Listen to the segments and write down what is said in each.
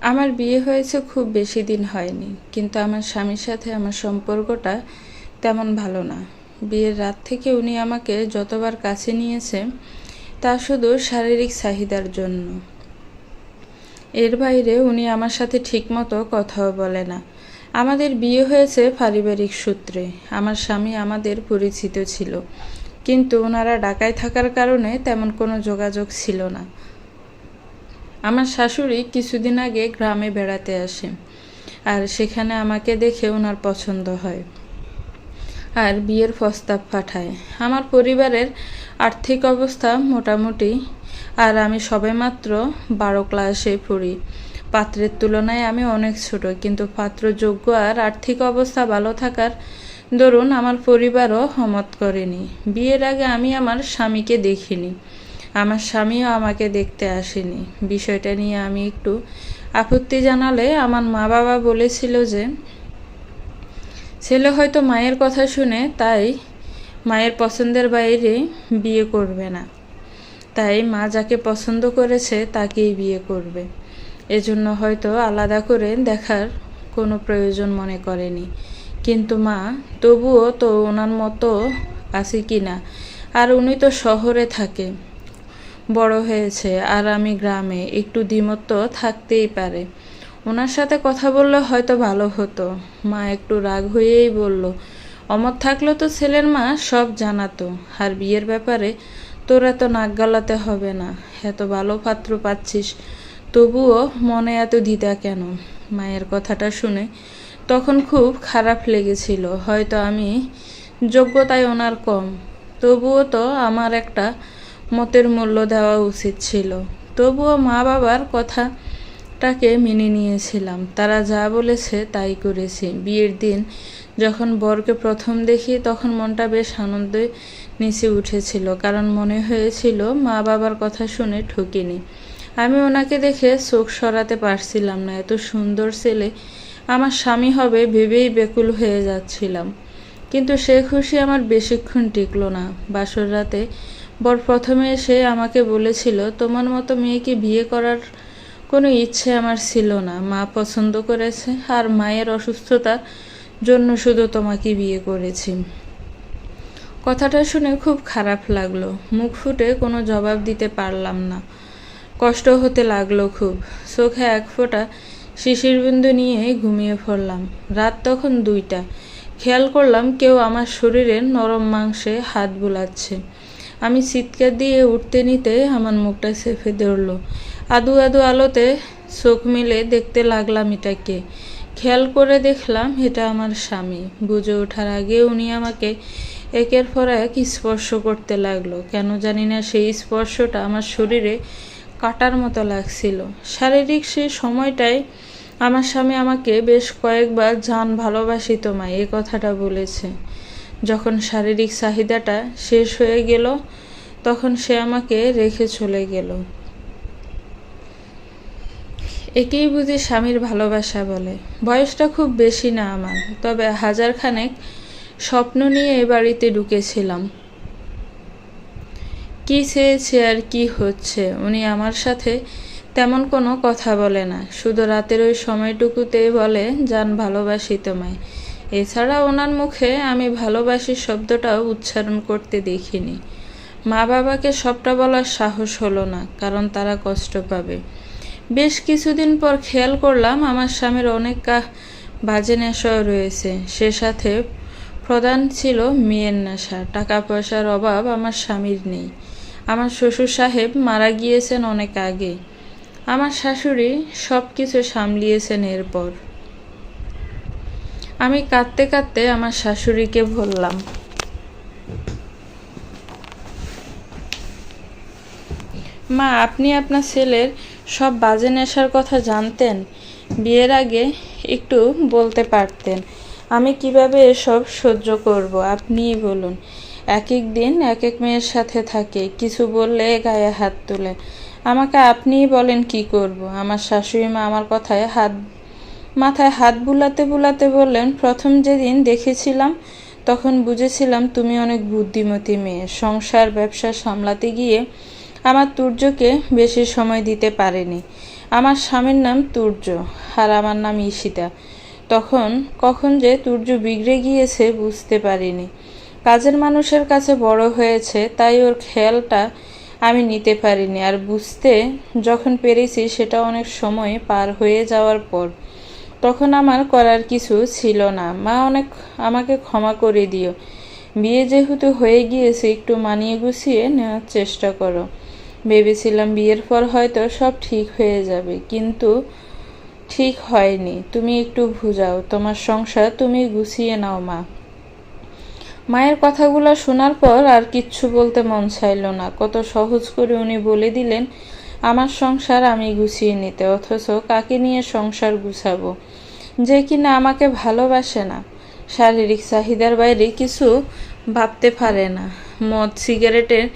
আমার বিয়ে হয়েছে খুব বেশি দিন হয়নি, কিন্তু আমার স্বামীর সাথে আমার সম্পর্কটা তেমন ভালো না। বিয়ের রাত থেকে উনি আমাকে যতবার কাছে নিয়েছে তা শুধু শারীরিক চাহিদার জন্য। এর বাইরে উনি আমার সাথে ঠিকমতো কথাও বলে না। আমাদের বিয়ে হয়েছে পারিবারিক সূত্রে। আমার স্বামী আমাদের পরিচিত ছিল, কিন্তু ওনারা ঢাকায় থাকার কারণে তেমন কোনো যোগাযোগ ছিল না। আমার শাশুড়ি কিছুদিন আগে গ্রামে বেড়াতে আসে, আর সেখানে আমাকে দেখে ওনার পছন্দ হয় আর বিয়ের প্রস্তাব পাঠায়। আমার পরিবারের আর্থিক অবস্থা মোটামুটি, আর আমি সবেমাত্র 12 ক্লাসে পড়ি। পাত্রের তুলনায় আমি অনেক ছোট, কিন্তু পাত্র যোগ্য আর আর্থিক অবস্থা ভালো থাকার দরুন আমার পরিবারও হমত করেনি। বিয়ের আগে আমি আমার স্বামীকে দেখিনি, আমার স্বামীও আমাকে দেখতে আসেনি। বিষয়টা নিয়ে আমি একটু আপত্তি জানালে আমার মা বাবা বলেছিল যে ছেলে হয়তো মায়ের কথা শুনে তাই মায়ের পছন্দের বাইরে বিয়ে করবে না, তাই মা যাকে পছন্দ করেছে তাকেই বিয়ে করবে। এজন্য হয়তো আলাদা করে দেখার কোনো প্রয়োজন মনে করেনি। কিন্তু মা তবুও তো ওনার মতো আছে কি না, আর উনি তো শহরে থাকে, বড় হয়েছে, আর আমি গ্রামে, একটু দ্বিমত তো থাকতেই পারে। ওনার সাথে কথা বললে হয়তো ভালো হতো। মা একটু রাগ হয়েই বলল, অমত থাকলে তো ছেলের মা সব জানাতো, আর বিয়ের ব্যাপারে তোর এত নাক গলাতে হবে না। এত ভালো পাত্র পাচ্ছিস, তবুও মনে এত দ্বিধা কেন? মায়ের কথাটা শুনে তখন খুব খারাপ লেগেছিল। হয়তো আমি যোগ্যতায় ওনার কম, তবুও তো আমার একটা মতের মূল্য দেওয়া উচিত ছিল। তবুও মা বাবার কথাটাকে মেনে নিয়েছিলাম। তারা যা বলেছে তাই করেছি। বিয়ের দিন যখন বরকে প্রথম দেখি তখন মনটা বেশ আনন্দে নিচে উঠেছিল, কারণ মনে হয়েছিল মা বাবার কথা শুনে ঠকিনি। আমি ওনাকে দেখে চোখ সরাতে পারছিলাম না। এত সুন্দর ছেলে আমার স্বামী হবে ভেবেই ব্যাকুল হয়ে যাচ্ছিলাম। কিন্তু সে খুশি আমার বেশিক্ষণ টিকলো না। বাসর রাতে বর প্রথমে এসে আমাকে বলেছিল, তোমার মতো মেয়েকে বিয়ে করার কোনো ইচ্ছে আমার ছিল না। মা পছন্দ করেছে, আর মায়ের অসুস্থতার জন্য শুধু তোমাকে বিয়ে করেছি। কথাটা শুনে খুব খারাপ লাগলো। মুখ ফুটে কোনো জবাব দিতে পারলাম না। কষ্ট হতে লাগলো খুব। চোখে এক ফোঁটা শিশির বিন্দু নিয়ে ঘুমিয়ে পড়লাম। রাত তখন 2টা। খেয়াল করলাম কেউ আমার শরীরের নরম মাংসে হাত বুলাচ্ছে। আমি চিৎকার দিয়ে উঠতে নিতে আমার মুখটা চেপে ধরল। আদু আদু আলোতে চোখ মিলে দেখতে লাগলাম এটাকে। খেয়াল করে দেখলাম এটা আমার স্বামী। বুঝে ওঠার আগে উনি আমাকে একের পর এক স্পর্শ করতে লাগলো। কেন জানি না সেই স্পর্শটা আমার শরীরে কাটার মতো লাগছিল। শারীরিক সেই সময়টায় আমার স্বামী আমাকে বেশ কয়েকবার জান ভালোবাসি তোমায় এই কথাটা বলেছে। যখন শারীরিক চাহিদাটা শেষ হয়ে গেল তখন সে আমাকে রেখে চলে গেল। একেই বুঝি স্বামীর ভালোবাসা বলে। বয়সটা খুব বেশি না আমার, তবে 1000 খানেক স্বপ্ন নিয়ে এ বাড়িতে ঢুকেছিলাম। কি চেয়েছে আর কি হচ্ছে উনি আমার সাথে তেমন কোনো কথা বলে না। শুধু রাতের ওই সময়টুকুতেই বলে, জান ভালোবাসি তোমায়। এছাড়া ওনার মুখে আমি ভালোবাসি শব্দটাও উচ্চারণ করতে দেখিনি। মা বাবাকে সবটা বলার সাহস হলো না, কারণ তারা কষ্ট পাবে। বেশ কিছুদিন পর খেয়াল করলাম আমার স্বামীর অনেক বাজে নেশাও রয়েছে। সে সাথে প্রধান ছিল মেয়ের নেশা। টাকা পয়সার অভাব আমার স্বামীর নেই। আমার শ্বশুর সাহেব মারা গিয়েছেন অনেক আগে। আমার শাশুড়ি সব কিছু সামলিয়েছেন। এরপর আমি কাঁদতে কাঁদতে আমার শাশুড়িকে বললাম, মা, আপনি আপনার ছেলের সব বাজে নেশার কথা জানতেন। বিয়ের আগে একটু বলতে পারতেন। আমি কিভাবে এসব সহ্য করব আপনিই বলুন। এক এক দিন এক এক মেয়ের সাথে থাকে, কিছু বললে গায়ে হাত তোলে। আমাকে আপনিই বলেন কি করব। আমার শাশুড়ি মা আমার মাথায় হাত বুলাতে বুলাতে বললেন, প্রথম যেদিন দেখেছিলাম তখন বুঝেছিলাম তুমি অনেক বুদ্ধিমতী মেয়ে। সংসার ব্যবসা সামলাতে গিয়ে আমার তুর্যকে বেশি সময় দিতে পারেনি। আমার স্বামীর নাম তুর্য আর আমার নাম ঈশিতা। তখন কখন যে তুর্য বিগড়ে গিয়েছে বুঝতে পারিনি। কাজের মানুষের কাছে বড় হয়েছে, তাই ওর খেয়ালটা আমি নিতে পারিনি। আর বুঝতে যখন পেরেছি সেটা অনেক সময় পার হয়ে যাওয়ার পর। তখন আমার করার কিছু ছিল না। মা অনেক আমাকে ক্ষমা করে দিও। বিয়ে যেহেতু হয়ে গিয়েছে, একটু মানিয়ে গুছিয়ে নেওয়ার চেষ্টা করো। ভেবেছিলাম বিয়ের পর হয়তো সব ঠিক হয়ে যাবে, কিন্তু ঠিক হয়নি। তুমি একটু বুঝাও, তোমার সংসার তুমি গুছিয়ে নাও মা। মায়ের কথাগুলো শোনার পর আর কিচ্ছু বলতে মন চাইল না। কত সহজ করে উনি বলে দিলেন আমার সংসার আমি গুছিয়ে নিতে, অথচ কাকে নিয়ে সংসার গুছাবো যে কিনা আমাকে ভালোবাসে না, শারীরিক চাহিদার বাইরে কিছু ভাবতে পারে না। মদ সিগারেটের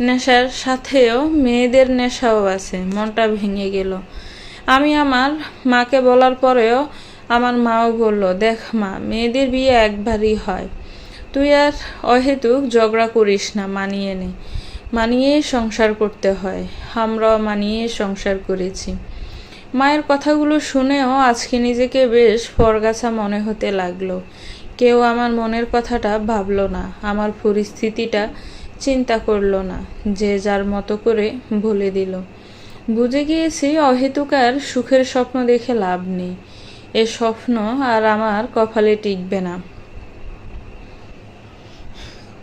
নেশার সাথেও মেয়েদের নেশাও আছে। মনটা ভেঙে গেল। আমি আমার মাকে বলার পরেও আমার মাও বলল, দেখ মা, মেয়েদের বিয়ে একবারই হয়, তুই আর অহেতুক ঝগড়া করিস না, মানিয়ে নে। মানিয়েই সংসার করতে হয়। আমরাও মানিয়ে সংসার করেছি। মায়ের কথাগুলো শুনেও আজকে নিজেকে বেশ পরগাছা মনে হতে লাগলো। কেউ আমার মনের কথাটা ভাবলো না, আমার পরিস্থিতিটা চিন্তা করলো না। যে যার মতো করে বলে দিল। বুঝে গিয়েছি অহেতুক আর সুখের স্বপ্ন দেখে লাভ নেই। এ স্বপ্ন আর আমার কপালে টিকবে না।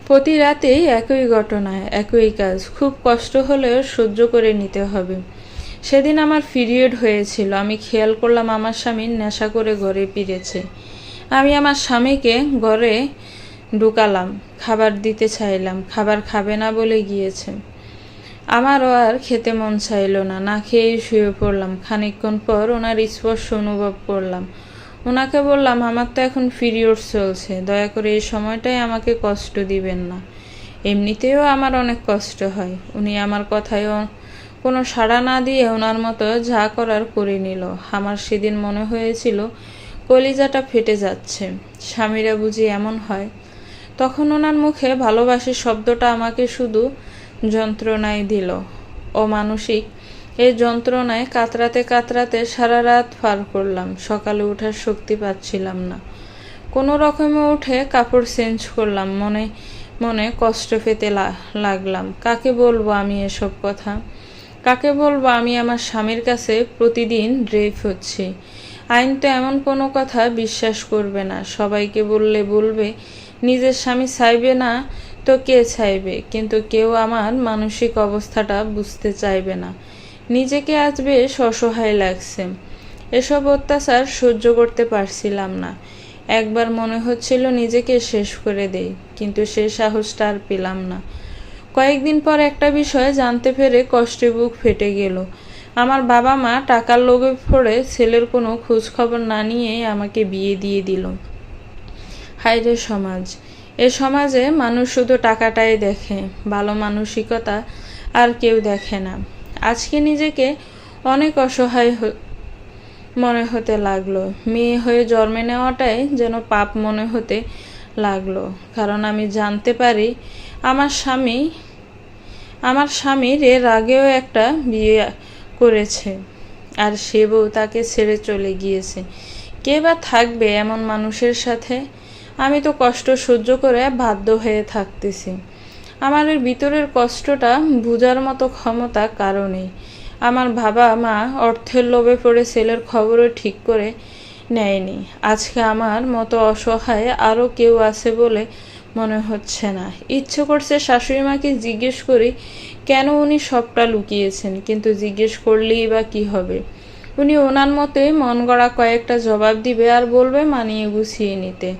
প্রতি রাতেই একই ঘটনা, একই কাজ। খুব কষ্ট হলেও সহ্য করে নিতে হবে। সেদিন আমার পিরিয়ড হয়েছিল। আমি খেয়াল করলাম আমার স্বামী নেশা করে ঘরে ফিরেছে। আমি আমার স্বামীকে ঘরে ঢুকালাম, খাবার দিতে চাইলাম। খাবার খাবে না বলে গিয়েছে। আমারও আর খেতে মন চাইল না, না খেয়েই শুয়ে পড়লাম। খানিকক্ষণ পর ওনার স্পর্শ অনুভব করলাম। ওনাকে বললাম, আমার তো এখন পিরিয়ড চলছে, দয়া করে এই সময়টাই আমাকে কষ্ট দিবেন না। এমনিতেও আমার অনেক কষ্ট হয়। উনি আমার কথায় কোনো সাড়া না দিয়ে ওনার মতো যা করার করে নিল। আমার সেদিন মনে হয়েছিল কলিজাটা ফেটে যাচ্ছে। স্বামীরা বুঝি এমন হয়? তখন ওনার মুখে ভালোবাসি শব্দটা আমাকে শুধু যন্ত্রণায় দিল। অমানসিক এই যন্ত্রণায় কাতরাতে কাতরাতে সারা রাত পার করলাম। সকালে ওঠার শক্তি পাচ্ছিলাম না। কোনো রকমে উঠে কাপড় চেঞ্জ করলাম। মনে মনে কষ্ট পেতে লাগলাম। কাকে বলবো আমি এসব কথা? কাকে বলবো আমি আমার স্বামীর কাছে প্রতিদিন রেপ হচ্ছি? আইন তো এমন কোনো কথা বিশ্বাস করবে না। সবাইকে বললে বলবে, নিজের স্বামী চাইবে না তো কে চাইবে? কিন্তু কেউ আমার মানসিক অবস্থাটা বুঝতে চাইবে না। নিজেকে আজ বেশ অসহায় লাগছে। এসব অত্যাচার সহ্য করতে পারছিলাম না। একবার মনে হচ্ছিল নিজেকে শেষ করে দেই, কিন্তু সে সাহসটা আর পেলাম না। কয়েকদিন পর একটা বিষয় জানতে পেরে কষ্টে বুক ফেটে গেল। আমার বাবা মা টাকার লোভে পড়ে ছেলের কোনো খোঁজ খবর না নিয়েই আমাকে বিয়ে দিয়ে দিল। হায়রে সমাজ! এ সমাজে মানুষ শুধু টাকাটাই দেখে, ভালো মানসিকতা আর কেউ দেখে না। আজকে নিজেকে অনেক অসহায় মনে হতে লাগলো। মেয়ে হয়ে জন্মে নেওয়াটাই যেন পাপ মনে হতে লাগলো। কারণ আমি জানতে পারি আমার স্বামীর এর আগেও একটা বিয়ে করেছে, আর সে বউ তাকে ছেড়ে চলে গিয়েছে। কে বা থাকবে এমন মানুষের সাথে? আমি তো কষ্ট সহ্য করে বাধ্য হয়ে থাকতেছি। আমার এর ভিতরের কষ্টটা বুঝার মতো ক্ষমতা কারণেই। আমার বাবা মা অর্থের লোভে পড়ে ছেলের খবরও ঠিক করে নেয়নি। আজকে আমার মতো অসহায় আরও কেউ আছে বলে মনে হচ্ছে না। ইচ্ছে করছে শাশুড়ি মাকে জিজ্ঞেস করি কেন উনি সবটা লুকিয়েছেন, কিন্তু জিজ্ঞেস করলেই বা কি হবে? উনি ওনার মতোই মন গড়া কয়েকটা জবাব দিবে আর বলবে মানিয়ে গুছিয়ে নিতে।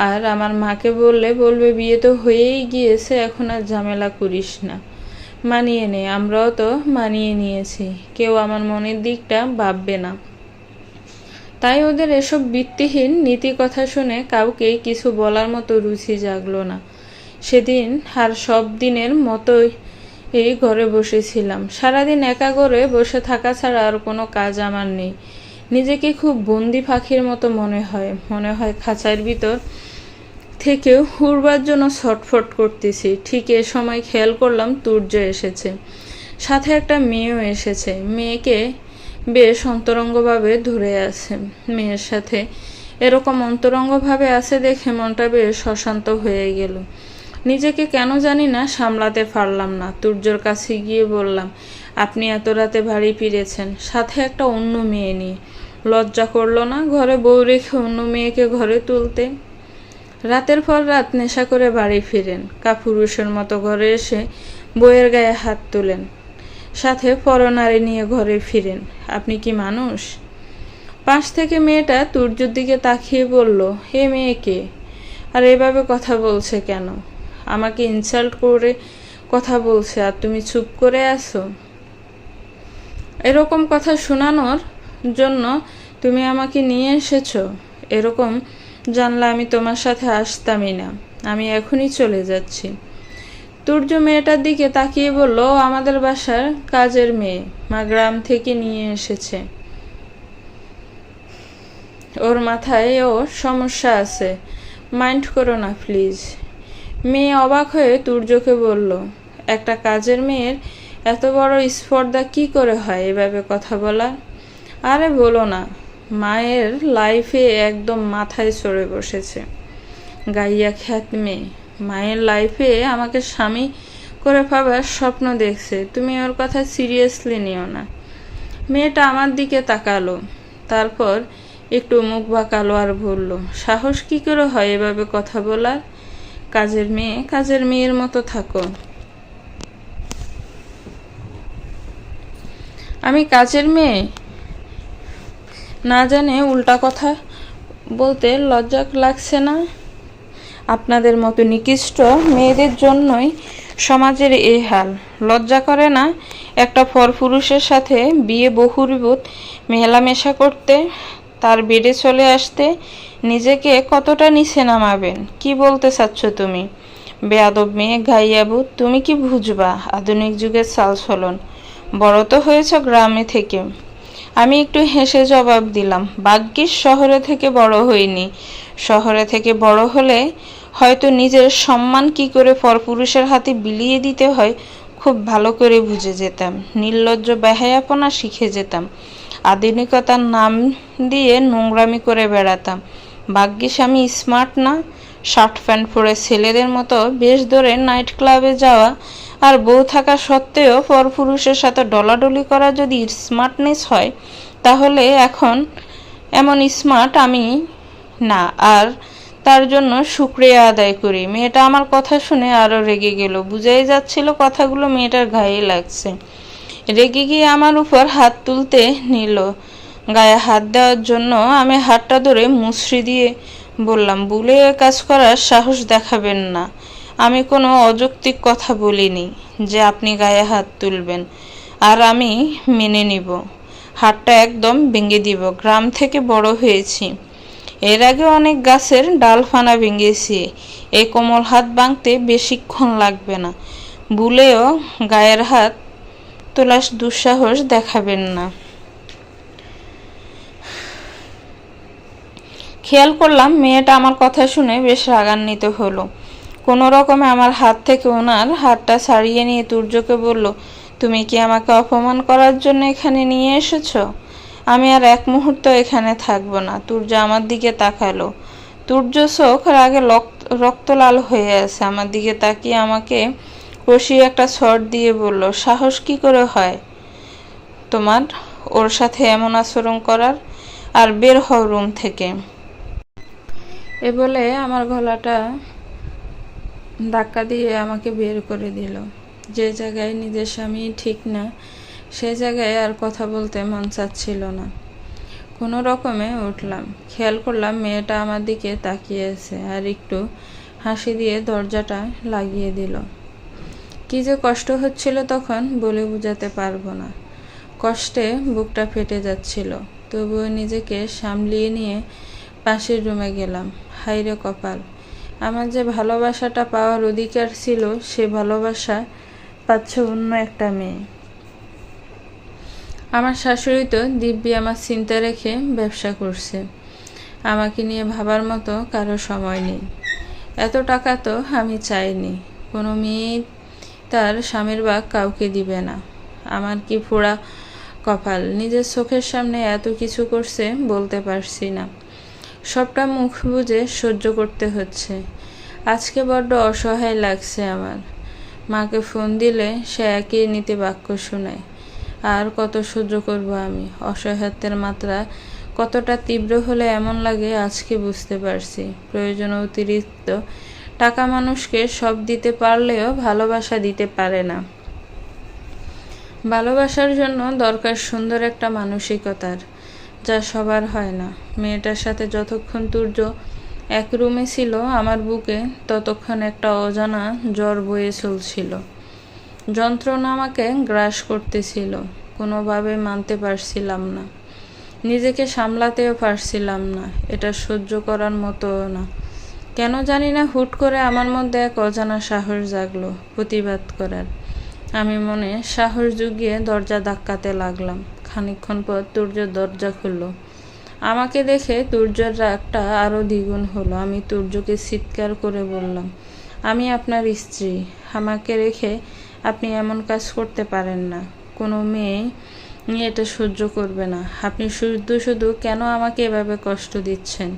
আর আমার মাকে বলবে বিয়ে তো হয়েই গিয়েছে, এখন আর ঝামেলা করিস না, মানিয়ে নে। আমরাও তো মানিয়ে নিয়েছি, কেউ আমার মনের দিকটা ভাববে না। তাই ওদের এসব ভিত্তিহীন নীতি কথা শুনে কাউকে কিছু বলার মতো রুচি জাগলো না। সেদিন আর সব দিনের মতোই এই ঘরে বসেছিলাম। সারাদিন একা ঘরে বসে থাকা ছাড়া আর কোনো কাজ আমার নেই। নিজেকে খুব বন্দি পাখির মতো মনে হয় খাঁচার ভিতর থেকেও উড়বার জন্য ছটফট করতেছি। ঠিক এ সময় খেয়াল করলাম তুর্য এসেছে, সাথে একটা মেয়েও এসেছে। মেয়েকে বেশ অন্তরঙ্গভাবে ধরে আছে। মেয়ের সাথে এরকম অন্তরঙ্গভাবে আছে দেখে মনটা বেশ অশান্ত হয়ে গেল। নিজেকে কেন জানি না সামলাতে পারলাম না। তুর্যর কাছে গিয়ে বললাম, আপনি এত রাতে বাড়ি ফিরেছেন, সাথে একটা অন্য মেয়ে নিয়ে। লজ্জা করলো না ঘরে বউ রেখে অন্য মেয়েকে ঘরে তুলতে? রাতের পর রাত নেশা করে বাড়ি ফিরেন, কাপুরুষের মতো ঘরে এসে বউয়ের গায়ে হাত তোলেন, সাথে পরনারী নিয়ে ঘরে ফিরেন। আপনি কি মানুষ? পাশ থেকে মেয়েটা তুর্যর দিকে তাকিয়ে বলল, হে মেয়েকে, আর এভাবে কথা বলছে কেন? আমাকে ইনসাল্ট করে কথা বলছে আর তুমি চুপ করে আছো? এরকম কথা শোনানোর জন্য তুমি আমাকে নিয়ে এসেছো? এরকম জানলে আমি তোমার সাথে আসতামই না। আমি এখনই চলে যাচ্ছি। তুর্য মেয়েটার দিকে তাকিয়ে বলল, আমাদের বাসার কাজের মেয়ে, মা গ্রাম থেকে নিয়ে এসেছে। ওর মাথায় সমস্যা আছে, মাইন্ড করো না প্লিজ। মেয়ে অবাক হয়ে তুর্যকে বলল, একটা কাজের মেয়ের এত বড় স্পর্ধা কি করে হয় এভাবে কথা বলা? আরে বলো না, মায়ের লাইফে একদম মাথায় চড়ে বসেছে। গাইয়া খ্যাত মেয়ে মায়ের লাইফে আমাকে স্বামী করে পাবার স্বপ্ন দেখছে। তুমি ওর কথা সিরিয়াসলি নিও না। মেয়েটা আমার দিকে তাকালো, তারপর একটু মুখ বাঁকালো আর বলল, সাহস কি করে হয় এভাবে কথা বলার? কাজের মেয়ে কাজের মেয়ের মতো থাকো। আমি কাজের মেয়ে না জানে উল্টা কথা বলতে লজ্জা লাগছে না? আপনাদের মতো নিকৃষ্ট মেয়েদের জন্যই সমাজের এই হাল। লজ্জা করে না একটা পরপুরুষের সাথে বিয়ে বহুরূপ মেলামেশা করতে, তার বেডে চলে আসতে? নিজেকে কতটা নিচে নামাবেন? কি বলতে চাচ্ছ তুমি? বেয়াদব মেয়ে, গাইয়াবু, তুমি কি বুঝবা আধুনিক যুগের চালচলন? বড় তো হয়েছ গ্রামে থেকে। আমি একটু হেসে জবাব দিলাম, ভাগ্যিস শহরে থেকে বড় হইনি। শহরে থেকে বড় হলে হয়তো নিজের সম্মান কি করে পরপুরুষের হাতে বিলিয়ে দিতে হয় খুব ভালো করে বুঝে যেতাম। নির্লজ্জ বেহায়াপনা শিখে যেতাম। আধুনিকতার নাম দিয়ে নোংরামি করে বেড়াতাম। ভাগ্যিস আমি স্মার্ট না। শার্ট প্যান্ট পরে ছেলেদের মতো বেশ ধরে নাইট ক্লাবে যাওয়া আর বউ থাকা সত্ত্বেও পরপুরুষের সাথে ডলাডলি করা যদি স্মার্টনেস হয়, তাহলে এখন এমন স্মার্ট আমি না। আর তার জন্য শুকরিয়া আদায় করি। মেয়েটা আমার কথা শুনে আরো রেগে গেল। বুঝাই যাচ্ছিল কথাগুলো মেয়েটার গায়ে লাগছে। রেগে গিয়ে আমার উপর হাত তুলতে নিল। গায়ে হাত দেওয়ার জন্য আমি হাতটা ধরে মুচড়ি দিয়ে বললাম, ভুলে কাজ করার সাহস দেখাবেন না। আমি কোনো অযৌক্তিক কথা বলিনি যে আপনি গায়ে হাত তুলবেন, আর আমি মেনে নিব। হাতটা একদম ভেঙে দিব। গ্রাম থেকে বড় হয়েছি, এর আগে অনেক গাছের ডালফানা ভেঙেছি। এই কোমল হাত ভাঙতে বেশিক্ষণ লাগবে না। ভুলেও গায়ের হাত তোলার দুঃসাহস দেখাবেন না। খেয়াল করলাম মেয়েটা আমার কথা শুনে বেশ রাগান্বিত হলো। কোনো রকমে আমার হাত থেকে ওনার হাতটা ছাড়িয়ে নিয়ে তুর্যকে বলল, তুমি কি আমাকে অপমান করার জন্য এখানে নিয়ে এসেছো? আমি আর এক মুহূর্ত এখানে থাকবো না। তুর্য আমার দিকে তাকালো। তুর্য চোখ রাগে রক্ত লাল হয়ে আছে। আমার দিকে তাকিয়ে আমাকে কষিয়ে একটা শট দিয়ে বলল, সাহস কি করে হয় তোমার ওর সাথে এমন আচরণ করার? আর বের হও রুম থেকে। এ বলে আমার গলাটা ধাক্কা দিয়ে আমাকে বের করে দিল। যে জায়গায় নিজের স্বামী ঠিক না, সে জায়গায় আর কথা বলতে মন চাচ্ছিল না। কোনো রকমে উঠলাম। খেয়াল করলাম মেয়েটা আমার দিকে তাকিয়ে আছে আর একটু হাসি দিয়ে দরজাটা লাগিয়ে দিল। কি যে কষ্ট হচ্ছিল তখন বলে বোঝাতে পারবো না। কষ্টে বুকটা ফেটে যাচ্ছিল। তবুও নিজেকে সামলিয়ে নিয়ে পাশের রুমে গেলাম। হায়রে কপাল, আমার যে ভালোবাসাটা পাওয়ার অধিকার ছিল সে ভালোবাসা পাচ্ছে অন্য একটা মেয়ে। আমার শাশুড়ি তো দিব্যি আমার চিন্তা রেখে ব্যবসা করছে। আমাকে নিয়ে ভাবার মতো কারো সময় নেই। এত টাকা তো আমি চাইনি। কোনো মেয়ে তার স্বামীর ভাগ কাউকে দিবে না। আমার কি পোড়া কপাল, নিজের চোখের সামনে এত কিছু করছে বলতে পারছি না, সবটা মুখ বুজে সহ্য করতে হচ্ছে। আজকে বড্ড অসহায় লাগছে আমার। মাকে ফোন দিলে সে একই নীতি বাক্য শোনায়। আর কত সহ্য করব আমি? অসহায়ত্বের মাত্রা কতটা তীব্র হলে এমন লাগে আজকে বুঝতে পারছি। প্রয়োজন অতিরিক্ত টাকা মানুষকে সব দিতে পারলেও ভালোবাসা দিতে পারে না। ভালোবাসার জন্য দরকার সুন্দর একটা মানসিকতার, যা সবার হয় না। মেয়েটার সাথে যতক্ষণ তুর্য এক রুমে ছিল আমার বুকে ততক্ষণ একটা অজানা জ্বর বয়ে চলছিল। যন্ত্রণা আমাকে গ্রাস করতেছিল। কোনোভাবে মানতে পারছিলাম না, নিজেকে সামলাতেও পারছিলাম না। এটা সহ্য করার মতোও না। কেন জানি না হুট করে আমার মধ্যে এক অজানা সাহস জাগলো প্রতিবাদ করার। আমি মনে সাহস জুগিয়ে দরজা ধাক্কাতে লাগলাম। খানিকক্ষণ পর তুর্য দরজা খুলল। আমাকে দেখে তুর্যের রাগটা আরও দ্বিগুণ হলো। আমি তুর্যকে চিৎকার করে বললাম, আমি আপনার স্ত্রী। আমাকে রেখে আপনি এমন কাজ করতে পারেন না। কোনো মেয়ে এটা সহ্য করবে না। আপনি শুধু শুধু কেন আমাকে এভাবে কষ্ট দিচ্ছেন?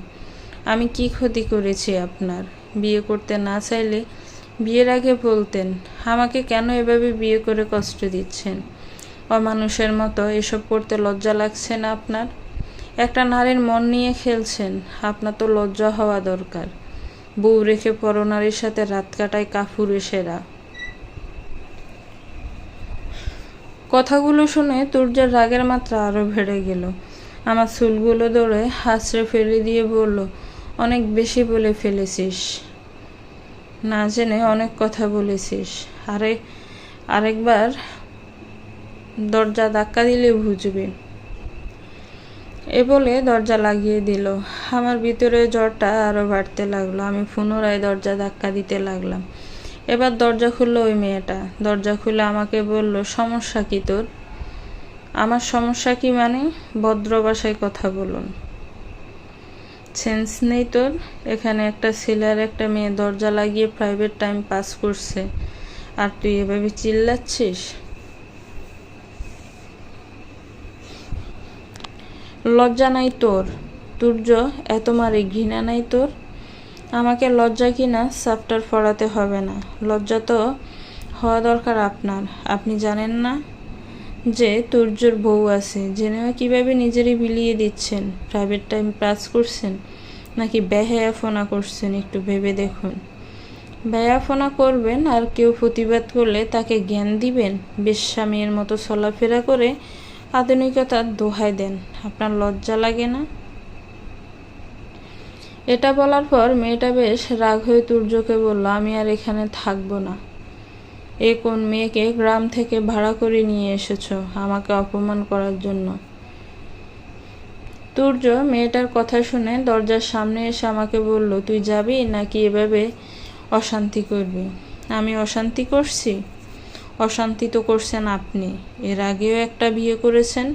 আমি কি ক্ষতি করেছি আপনার? বিয়ে করতে না চাইলে বিয়ের আগে বলতেন। আমাকে কেন এভাবে বিয়ে করে কষ্ট দিচ্ছেন? অমানুষের মতো এসব করতে লজ্জা লাগছে না আপনার? একটা নারীর মন নিয়ে খেলছেন। আপনার তো লজ্জা হওয়া দরকার। বউ রেখে পরনারীর সাথে রাত কাটায় কাপুরুষেরা। কথাগুলো শুনে তুর্যের রাগের মাত্রা আরও বেড়ে গেল। আমার চুলগুলো ধরে হাসড়ে ফেলে দিয়ে বলল, অনেক বেশি বলে ফেলেছিস। না জেনে অনেক কথা বলেছিস। আরেকবার দরজা ধাক্কা দিলে বুঝবি। এ বলে দরজা লাগিয়ে দিল। আমার ভিতরে জ্বরটা আরও বাড়তে লাগলো। আমি পুনরায় দরজা ধাক্কা দিতে লাগলাম। এবার দরজা খুললো ওই মেয়েটা। দরজা খুলে আমাকে বলল, সমস্যা কি তোর? আমার সমস্যা কি মানে? ভদ্র ভাষায় কথা বলুন। সেন্স নেই তোর? এখানে একটা ছেলে আর একটা মেয়ে দরজা লাগিয়ে প্রাইভেট টাইম পাস করছে, আর তুই এভাবে চিল্লাচ্ছিস? লজ্জা নাই তোর? তুর্য, এত মারে ঘৃণা নাই তোর? আমাকে লজ্জা কিনা চ্যাপ্টার পড়াতে হবে না। লজ্জা তো হওয়া দরকার আপনার। আপনি জানেন না যে তুর্যর বউ আছে? জেনেও কিভাবে নিজেরই বিলিয়ে দিচ্ছেন? প্রাইভেট টাইম পাস করছেন নাকি বেহায়াফোনা করছেন? একটু ভেবে দেখুন। বেহায়াফোনা করবেন আর কেউ প্রতিবাদ করলে তাকে জ্ঞান দিবেন? বেশ্যা মেয়ের মতো চলাফেরা করে আধুনিকতার দোহাই দেন। আপনার লজ্জা লাগে না? এটা বলার পর মেয়েটা বেশ রাগ হয়ে তুর্যকে বলল, আমি আর এখানে থাকবো না। এ কোন মেয়েকে গ্রাম থেকে ভাড়া করে নিয়ে এসেছো আমাকে অপমান করার জন্য? তুর্য মেয়েটার কথা শুনে দরজার সামনে এসে আমাকে বলল, তুই যাবি নাকি এভাবে অশান্তি করবি? আমি অশান্তি করছি? অশান্তি তো করছেন আপনি। এর আগেও একটা বিয়ে করেছেন,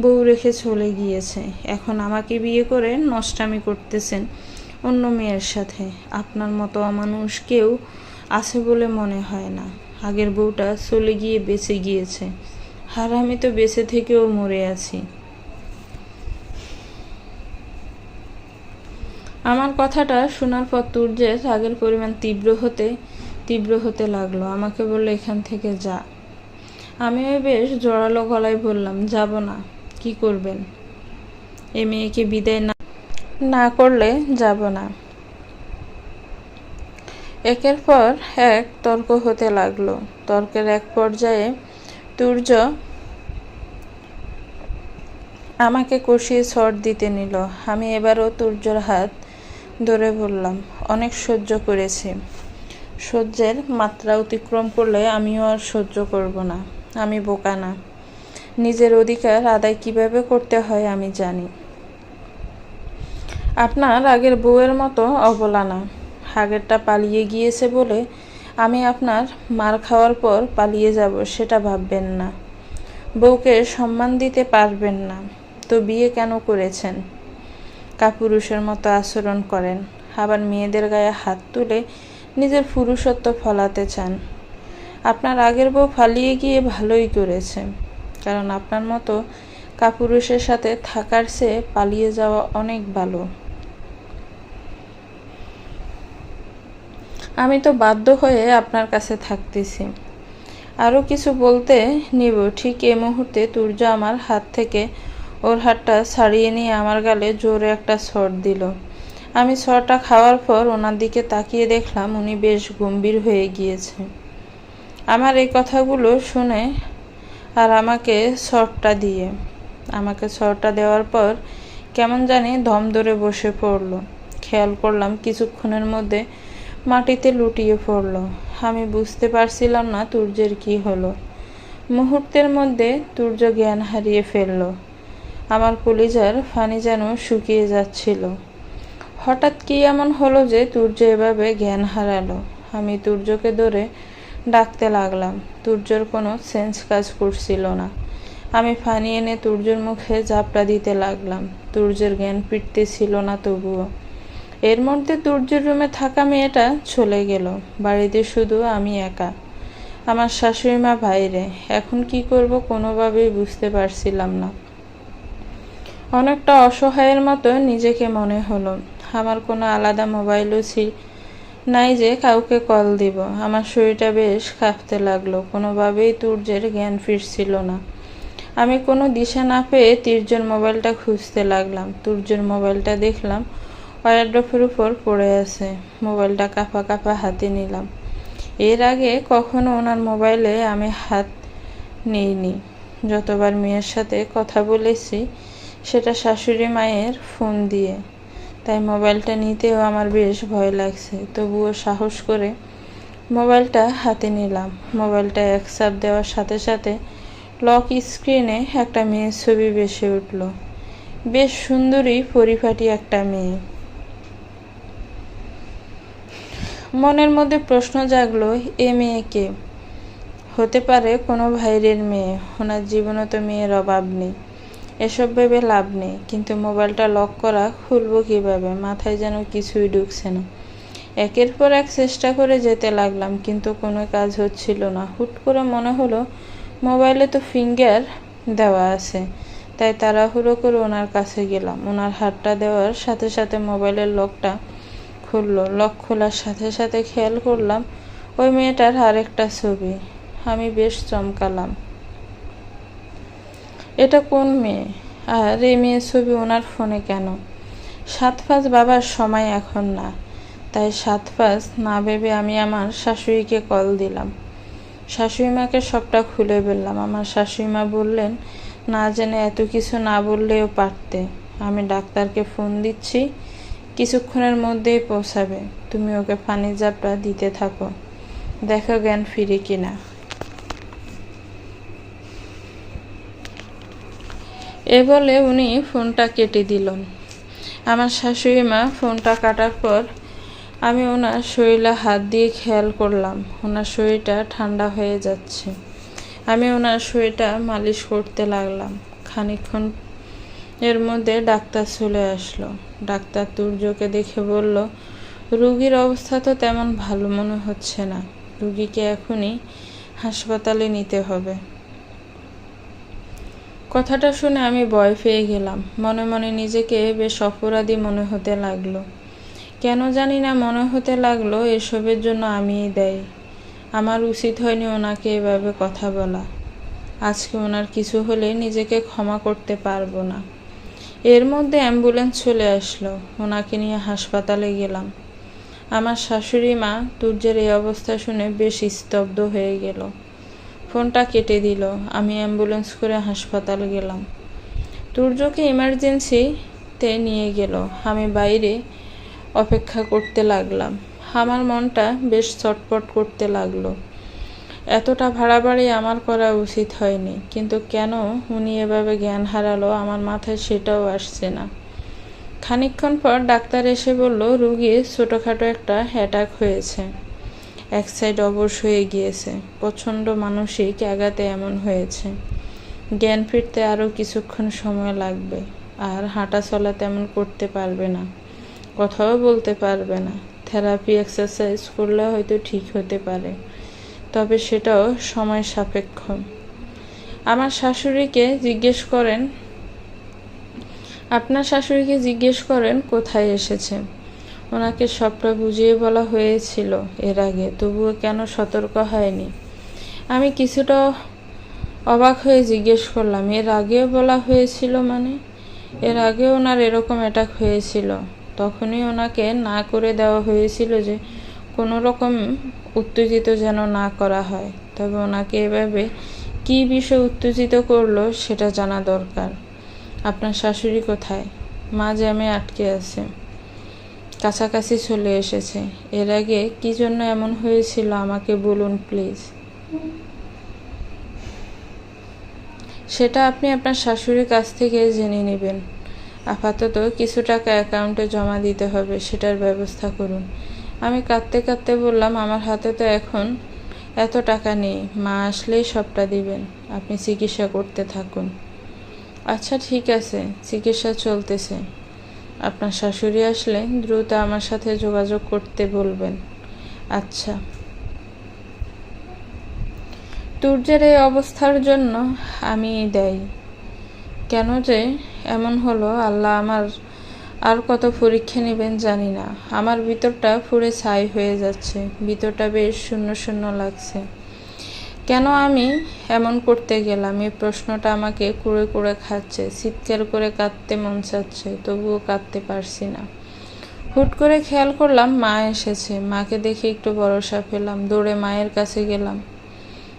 বউ রেখে চলে গিয়েছে। এখন আমাকে বিয়ে করে নষ্টামি করতেছেন অন্য মেয়ের সাথে। আপনার মতো অমানুষ কেউ আছে বলে মনে হয় না। আগের বউটা চলে গিয়ে বেঁচে গিয়েছে, আর আমি তো বেঁচে থেকেও মরে আছি। আমার কথাটা শোনার পর তুর্যের রাগের পরিমাণ তীব্র হতে লাগলো। আমাকে বলল, এখান থেকে যা। আমিও বেশ জোরালো গলায় বললাম, যাব না। কি করবেন? এ মেয়েকে বিদায় না করলে যাব না। একের পর এক তর্ক হতে লাগলো। তর্কের এক পর্যায়ে তুর্য আমাকে কষিয়ে ছড় দিতে নিল। আমি এবারও তুর্যর হাত ধরে বললাম, অনেক সহ্য করেছি। সহ্যের মাত্রা অতিক্রম করলে আমিও আর সহ্য করব না। আমি বোকা না। নিজের অধিকার আদায় কিভাবে করতে হয় আমি জানি। আপনার আগের বউয়ের মতো অবলা না। আগেরটা পালিয়ে গিয়েছে বলে আমি আপনার মার খাওয়ার পর পালিয়ে যাব সেটা ভাববেন না। বউকে সম্মান দিতে পারবেন না তো বিয়ে কেন করেছেন? কাপুরুষের মতো আচরণ করেন, আবার মেয়েদের গায়ে হাত তুলে নিজের পুরুষত্ব ফলাতে চান। আপনার আগের বউ পালিয়ে গিয়ে ভালোই করেছে। কারণ আপনার মতো কাপুরুষের সাথে থাকার চেয়ে পালিয়ে যাওয়া অনেক ভালো। আমি তো বাধ্য হয়ে আপনার কাছে থাকতেছি। আরও কিছু বলতে নিব, ঠিক এই মুহূর্তে তুর্য আমার হাত থেকে ওর হাতটা ছাড়িয়ে নিয়ে আমার গালে জোরে একটা শট দিল। আমি শটটা খাওয়ার পর ওনার দিকে তাকিয়ে দেখলাম উনি বেশ গম্ভীর হয়ে গিয়েছে আমার এই কথাগুলো শুনে, আর আমাকে শটটা দেওয়ার পর কেমন জানি দম ধরে বসে পড়ল। খেয়াল করলাম কিছুক্ষণের মধ্যে মাটিতে লুটিয়ে পড়ল। আমি বুঝতে পারছিলাম না তুর্যের কি হলো। মুহূর্তের মধ্যে তুর্য জ্ঞান হারিয়ে ফেলল। আমার কলিজার ফানি যেন শুকিয়ে যাচ্ছিল। হঠাৎ কি এমন হলো যে তুর্য এভাবে জ্ঞান হারালো? আমি তুর্যকে ধরে ডাকতে লাগলাম। তুর্যর কোনো সেন্স কাজ করছিল না। আমি ফানি এনে তুর্যর মুখে ঝাপটা দিতে লাগলাম। তুর্যের জ্ঞান ফিরতেছিল না তবুও। এর মধ্যে তুর্যের রুমে থাকা মেয়েটা চলে গেল। বাড়িতে শুধু আমি একা। আমার শাশুড়ি মা বাইরে। এখন কি করব কোনোভাবেই বুঝতে পারছিলাম না। অনেকটা অসহায়ের মতো নিজেকে মনে হলো। আমার কোনো আলাদা মোবাইলও নাই যে কাউকে কল দিব। আমার শরীরটা বেশ কাঁপতে লাগলো। কোনোভাবেই তুর্যের জ্ঞান ফিরছিল না। আমি কোনো দিশা না পেয়ে তুর্যের মোবাইলটা খুঁজতে লাগলাম। তুর্যের মোবাইলটা দেখলাম ওয়ারড্রপের উপর পড়ে আছে। মোবাইলটা কাঁপা কাঁপা হাতে নিলাম। এর আগে কখনো ওনার মোবাইলে আমি হাত নিইনি। যতবার মেয়ের সাথে কথা বলেছি সেটা শাশুড়ি মায়ের ফোন দিয়ে, তাই মোবাইলটা নিতেও আমার বেশ ভয় লাগছে। তবুও সাহস করে মোবাইলটা হাতে নিলাম। মোবাইলটা এক চাপ দেওয়ার সাথে সাথে লক স্ক্রিনে একটা মেয়ের ছবি ভেসে উঠল। বেশ সুন্দরী পরিপাটি একটা মেয়ে। মনের মধ্যে প্রশ্ন জাগলো, এ মেয়ে কে? হতে পারে কোনো ভাইয়ের মেয়ে। ওনার জীবনে তো মেয়ের অভাব নেই। এসব ভেবে লাভ নেই। কিন্তু মোবাইলটা লক করা খুলবো কিভাবে? মাথায় যেন কিছুই ঢুকছে না। একের পর এক চেষ্টা করে যেতে লাগলাম, কিন্তু কোনো কাজ হচ্ছিল না। হুট করে মনে হলো মোবাইলে তো ফিঙ্গার দেওয়া আছে, তাই তাড়াহুড়ো করে ওনার কাছে গেলাম। ওনার হাতটা দেওয়ার সাথে সাথে মোবাইলের লকটা খুললো। লক খোলার সাথে সাথে খেয়াল করলাম ওই মেয়েটার আরেকটা ছবি। আমি বেশ চমকালাম। এটা কোন মেয়ে? আর এই মেয়ের ছবি ওনার ফোনে কেন? সাতপাঁচ বাবার সময় এখন না, তাই সাতপাঁচ না ভেবে আমি আমার শাশুড়িকে কল দিলাম। শাশুড়ি মাকে সবটা খুলে বললাম। আমার শাশুড়ি মা বললেন, না জেনে এত কিছু না বললেও পারতে। আমি ডাক্তারকে ফোন দিচ্ছি, কিছুক্ষণের মধ্যেই পৌঁছাবে। তুমি ওকে পানির ঝাপটা দিতে থাকো, দেখো জ্ঞান ফিরে কিনা। এ বলে উনি ফোনটা কেটে দিলেন। আমার শাশুড়ি মা ফোনটা কাটার পর আমি ওনার শরীরে হাত দিয়ে খেয়াল করলাম ওনার শরীরটা ঠান্ডা হয়ে যাচ্ছে। আমি ওনার শরীরটা মালিশ করতে লাগলাম। খানিকক্ষণ এর মধ্যে ডাক্তার চলে আসলো। ডাক্তার তুর্যকে দেখে বলল, রুগীর অবস্থা তো তেমন ভালো মনে হচ্ছে না। রুগীকে এখনই হাসপাতালে নিতে হবে। কথাটা শুনে আমি ভয় পেয়ে গেলাম। মনে মনে নিজেকে বেশ অপরাধী মনে হতে লাগলো। কেন জানি না মনে হতে লাগলো এসবের জন্য আমিই দায়ী। আমার উচিত হয়নি ওনাকে এভাবে কথা বলা। আজকে ওনার কিছু হলে নিজেকে ক্ষমা করতে পারবো না। এর মধ্যে অ্যাম্বুলেন্স চলে আসলো। ওনাকে নিয়ে হাসপাতালে গেলাম। আমার শাশুড়ি মা তুর্যের এই অবস্থা শুনে বেশ স্তব্ধ হয়ে গেল। ফোনটা কেটে দিল। আমি অ্যাম্বুলেন্স করে হাসপাতালে গেলাম। তুর্যকে ইমার্জেন্সিতে নিয়ে গেল। আমি বাইরে অপেক্ষা করতে লাগলাম। আমার মনটা বেশ ছটফট করতে লাগলো। এতটা বাড়াবাড়ি আমার করা উচিত হয়নি, কিন্তু কেন উনি এভাবে জ্ঞান হারালো আমার মাথায় সেটাও আসছে না। খানিকক্ষণ পর ডাক্তার এসে বলল, রুগীর ছোটোখাটো একটা অ্যাটাক হয়েছে। এক সাইড অবশ হয়ে গিয়েছে। প্রচণ্ড মানসিক আঘাতে এমন হয়েছে। জ্ঞান ফিরতে আরও কিছুক্ষণ সময় লাগবে। আর হাঁটা চলা তেমন করতে পারবে না, কথাও বলতে পারবে না। থেরাপি এক্সারসাইজ করলে হয়তো ঠিক হতে পারে, তবে সেটাও সময় সাপেক্ষ। আমার শাশুড়িকে জিজ্ঞেস করেন, আপনার শাশুড়িকে জিজ্ঞেস করেন কোথায় এসেছে। ওনাকে সবটা বুঝিয়ে বলা হয়েছিল এর আগে, তবুও কেন সতর্ক হয়নি। আমি কিছুটা অবাক হয়ে জিজ্ঞেস করলাম, এর আগেও বলা হয়েছিল মানে? এর আগে ওনার এরকম অ্যাটাক হয়েছিল, তখনই ওনাকে না করে দেওয়া হয়েছিল যে কোনো রকম উত্তেজিত যেন না করা হয়। তবে ওনাকে এভাবে কী বিষয় উত্তেজিত করলো সেটা জানা দরকার। আপনার শাশুড়ি কোথায়? মা জ্যামে আটকে আছে, কাছাকাছি চলে এসেছে। এর আগে কী জন্য এমন হয়েছিল আমাকে বলুন প্লিজ। সেটা আপনি আপনার শাশুড়ির কাছ থেকে জেনে নেবেন। আপাতত কিছু টাকা অ্যাকাউন্টে জমা দিতে হবে, সেটার ব্যবস্থা করুন। আমি কাঁদতে কাঁদতে বললাম, আমার হাতে তো এখন এত টাকা নেই, মা আসলেই সবটা দিবেন। আপনি চিকিৎসা করতে থাকুন। আচ্ছা ঠিক আছে, চিকিৎসা চলতেছে। আপনার শাশুড়ি আসলে দ্রুত আমার সাথে যোগাযোগ করতে বলবেন। আচ্ছা। তুর্যের এই অবস্থার জন্য আমি দায়ী। কেন যে এমন হলো, আল্লাহ আমার আর কত পরীক্ষা নেবেন জানি না। আমার ভিতরটা পুরো ছাই হয়ে যাচ্ছে, ভিতরটা বেশ শূন্য শূন্য লাগছে। কেন আমি এমন করতে গেলাম, এই প্রশ্নটা আমাকে কুড়ে কুড়ে খাচ্ছে। চিৎকার করে কাঁদতে মন চাচ্ছে, তবুও কাঁদতে পারছি না। হুট করে খেয়াল করলাম মা এসেছে। মাকে দেখে একটু ভরসা পেলাম, দৌড়ে মায়ের কাছে গেলাম।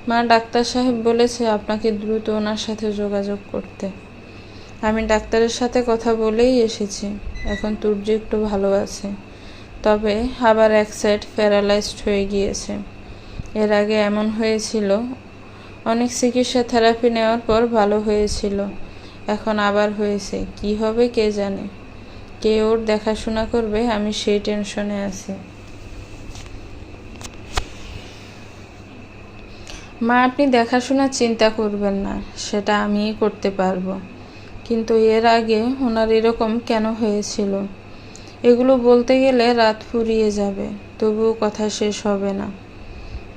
মা, ডাক্তার সাহেব বলেছে আপনাকে দ্রুত ওনার সাথে যোগাযোগ করতে। আমি ডাক্তারের সাথে কথা বলেই এসেছি। এখন তুর্য একটু ভালো আছে, তবে আবার এক সাইড প্যারালাইজড হয়ে গিয়েছে। এর আগে এমন হয়েছিল, অনেক চিকিৎসা থেরাপি নেওয়ার পর ভালো হয়েছিল, এখন আবার হয়েছে। কি হবে কে জানে, কে ওর দেখাশোনা করবে, আমি সেই টেনশনে আছি। মা, আপনি দেখাশোনার চিন্তা করবেন না, সেটা আমিই করতে পারবো। কিন্তু এর আগে ওনার এরকম কেন হয়েছিল, এগুলো বলতে গেলে রাত ফুরিয়ে যাবে, তবুও কথা শেষ হবে না।